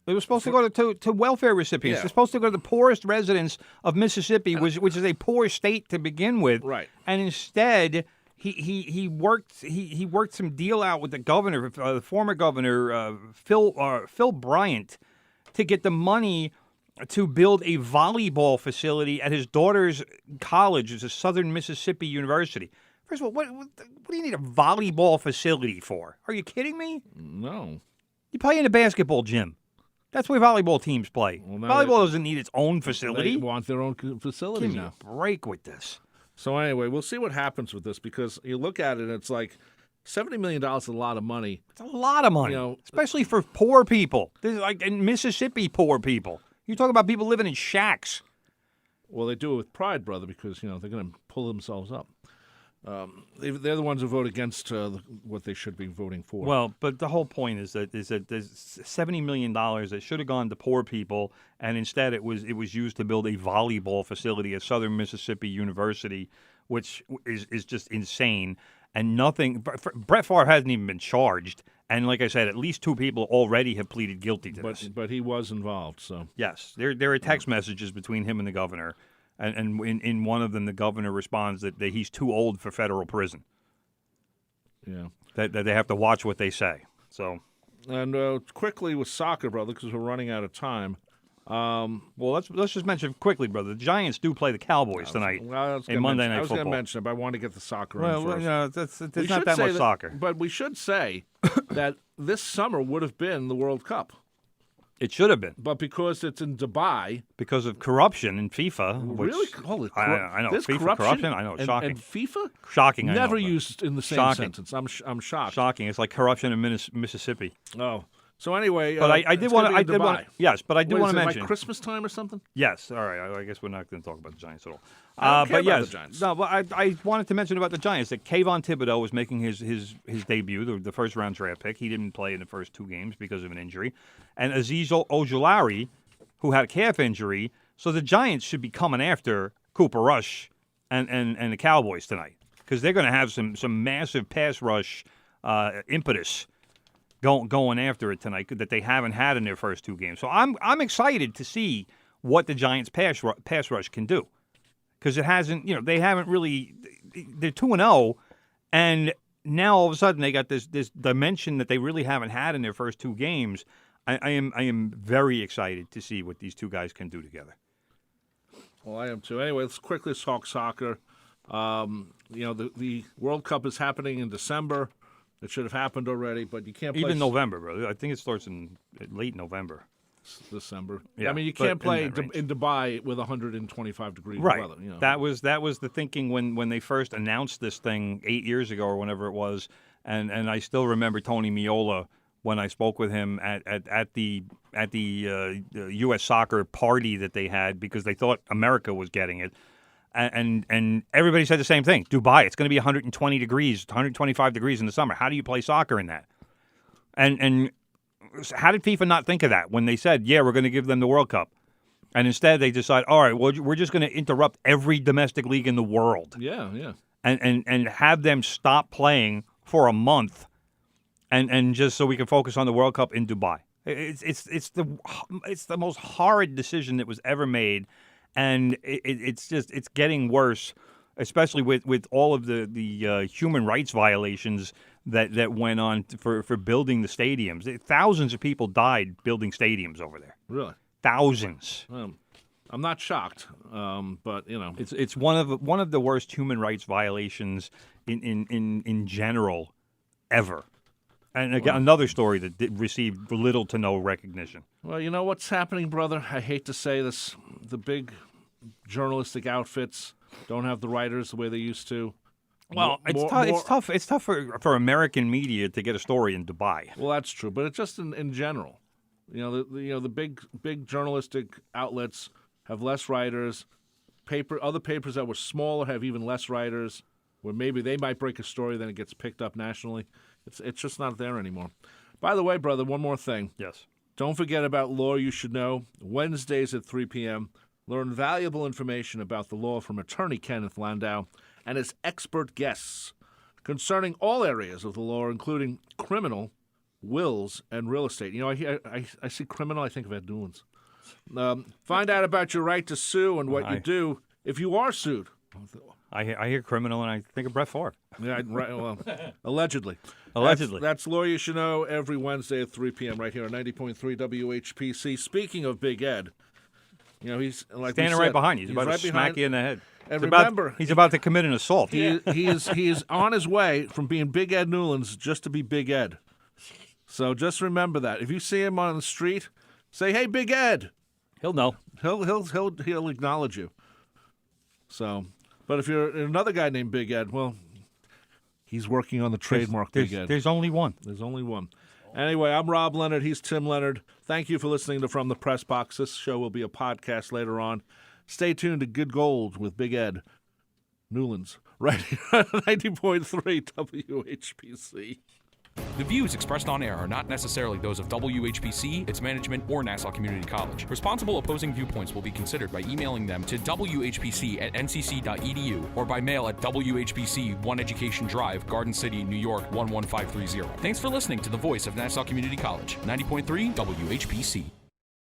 It was supposed to go to welfare recipients. Yeah. It's supposed to go to the poorest residents of Mississippi, which is a poor state to begin with. Right. And instead, he worked some deal out with the governor, the former governor Phil Bryant, to get the money to build a volleyball facility at his daughter's college. It's a Southern Mississippi University. First of all, what do you need a volleyball facility for? Are you kidding me? No. You play in a basketball gym. That's where volleyball teams play. Well, volleyball doesn't need its own facility. They want their own facility Give now. me a break with this. So anyway, we'll see what happens with this because you look at it and it's like $70 million is a lot of money. It's a lot of money, especially for poor people. This is like in Mississippi, poor people. You talk about people living in shacks. Well, they do it with pride, brother, because they're going to pull themselves up. They're the ones who vote against what they should be voting for. Well, but the whole point is that there's $70 million that should have gone to poor people, and instead it was used to build a volleyball facility at Southern Mississippi University, which is just insane. And nothing. Brett Favre hasn't even been charged, and like I said, at least 2 people already have pleaded guilty to this. But he was involved. So yes, there are text messages between him and the governor. And in one of them, the governor responds that he's too old for federal prison. Yeah. That they have to watch what they say. So, and quickly with soccer, brother, because we're running out of time. Well, let's just mention quickly, brother. The Giants do play the Cowboys tonight in Monday Night Football. I was going to mention it, but I want to get the soccer in first. No, there's not that much soccer. But we should say that this summer would have been the World Cup. It should have been. But because it's in Dubai. Because of corruption in FIFA. Really? Holy I know. This FIFA corruption? I know. It's shocking. And FIFA? Shocking, I know. Never used in the same sentence. I'm shocked. Shocking. It's like corruption in Mississippi. Oh. So anyway, but I did want to. Yes, but I do want to mention like Christmas time or something. Yes, all right. I guess we're not going to talk about the Giants at all. I don't care but about yes, the Giants. no. But I wanted to mention about the Giants that Kayvon Thibodeau was making his debut, the first round draft pick. He didn't play in the first 2 games because of an injury, and Azeez Ojulari, who had a calf injury. So the Giants should be coming after Cooper Rush and the Cowboys tonight because they're going to have some massive pass rush impetus. Going after it tonight that they haven't had in their first 2 games. So I'm excited to see what the Giants pass rush can do because it hasn't, they haven't really. They're 2-0, and now all of a sudden they got this dimension that they really haven't had in their first 2 games. I am very excited to see what these 2 guys can do together. Well, I am too. Anyway, let's quickly talk soccer. The World Cup is happening in December. It should have happened already, but you can't play. Even November, brother. I think it starts in late November. December. Yeah, I mean, you can't play in Dubai with 125 degrees weather. That was the thinking when they first announced this thing 8 years ago or whenever it was, and I still remember Tony Meola when I spoke with him at the U.S. soccer party that they had because they thought America was getting it. And everybody said the same thing. Dubai, it's going to be 120 degrees, 125 degrees in the summer. How do you play soccer in that? And how did FIFA not think of that when they said, yeah, we're going to give them the World Cup? And instead they decide, all right, well, we're just going to interrupt every domestic league in the world. Yeah, yeah. And have them stop playing for a month and just so we can focus on the World Cup in Dubai. It's the most horrid decision that was ever made. And it's getting worse, especially with all of the human rights violations that went on for building the stadiums. Thousands of people died building stadiums over there. Really? Thousands. I'm not shocked, but it's one of the worst human rights violations in general ever. And again, another story that received little to no recognition. Well, you know what's happening, brother? I hate to say this. The big journalistic outfits don't have the writers the way they used to. Well, it's tough. It's tough for American media to get a story in Dubai. Well, that's true, but it's just in general. The big journalistic outlets have less writers. Other papers that were smaller have even less writers. Where maybe they might break a story, then it gets picked up nationally. It's just not there anymore. By the way, brother, one more thing. Yes. Don't forget about Law You Should Know. Wednesdays at 3 p.m. Learn valuable information about the law from attorney Kenneth Landau and his expert guests concerning all areas of the law, including criminal, wills, and real estate. I see criminal, I think of Ed Newlands. Find out about your right to sue and what you do if you are sued. I hear criminal and I think of Brett Favre. Yeah, right. Well, allegedly. Allegedly. That's Law You Should Know every Wednesday at 3 p.m. right here on 90.3 WHPC. Speaking of Big Ed, he's like standing right behind you. He's about to smack you in the head. And remember, he's about to commit an assault. He is on his way from being Big Ed Newlands just to be Big Ed. So just remember that. If you see him on the street, say, "Hey, Big Ed." He'll know. He'll acknowledge you. So. But if you're another guy named Big Ed, well, he's working on the trademark Big Ed. There's only one. There's only one. Anyway, I'm Rob Leonard. He's Tim Leonard. Thank you for listening to From the Press Box. This show will be a podcast later on. Stay tuned to Good Gold with Big Ed Newlands right here on 90.3 WHPC. The views expressed on air are not necessarily those of WHPC, its management, or Nassau Community College. Responsible opposing viewpoints will be considered by emailing them to whpc@ncc.edu or by mail at WHPC 1 Education Drive, Garden City, New York 11530. Thanks for listening to the voice of Nassau Community College, 90.3 WHPC.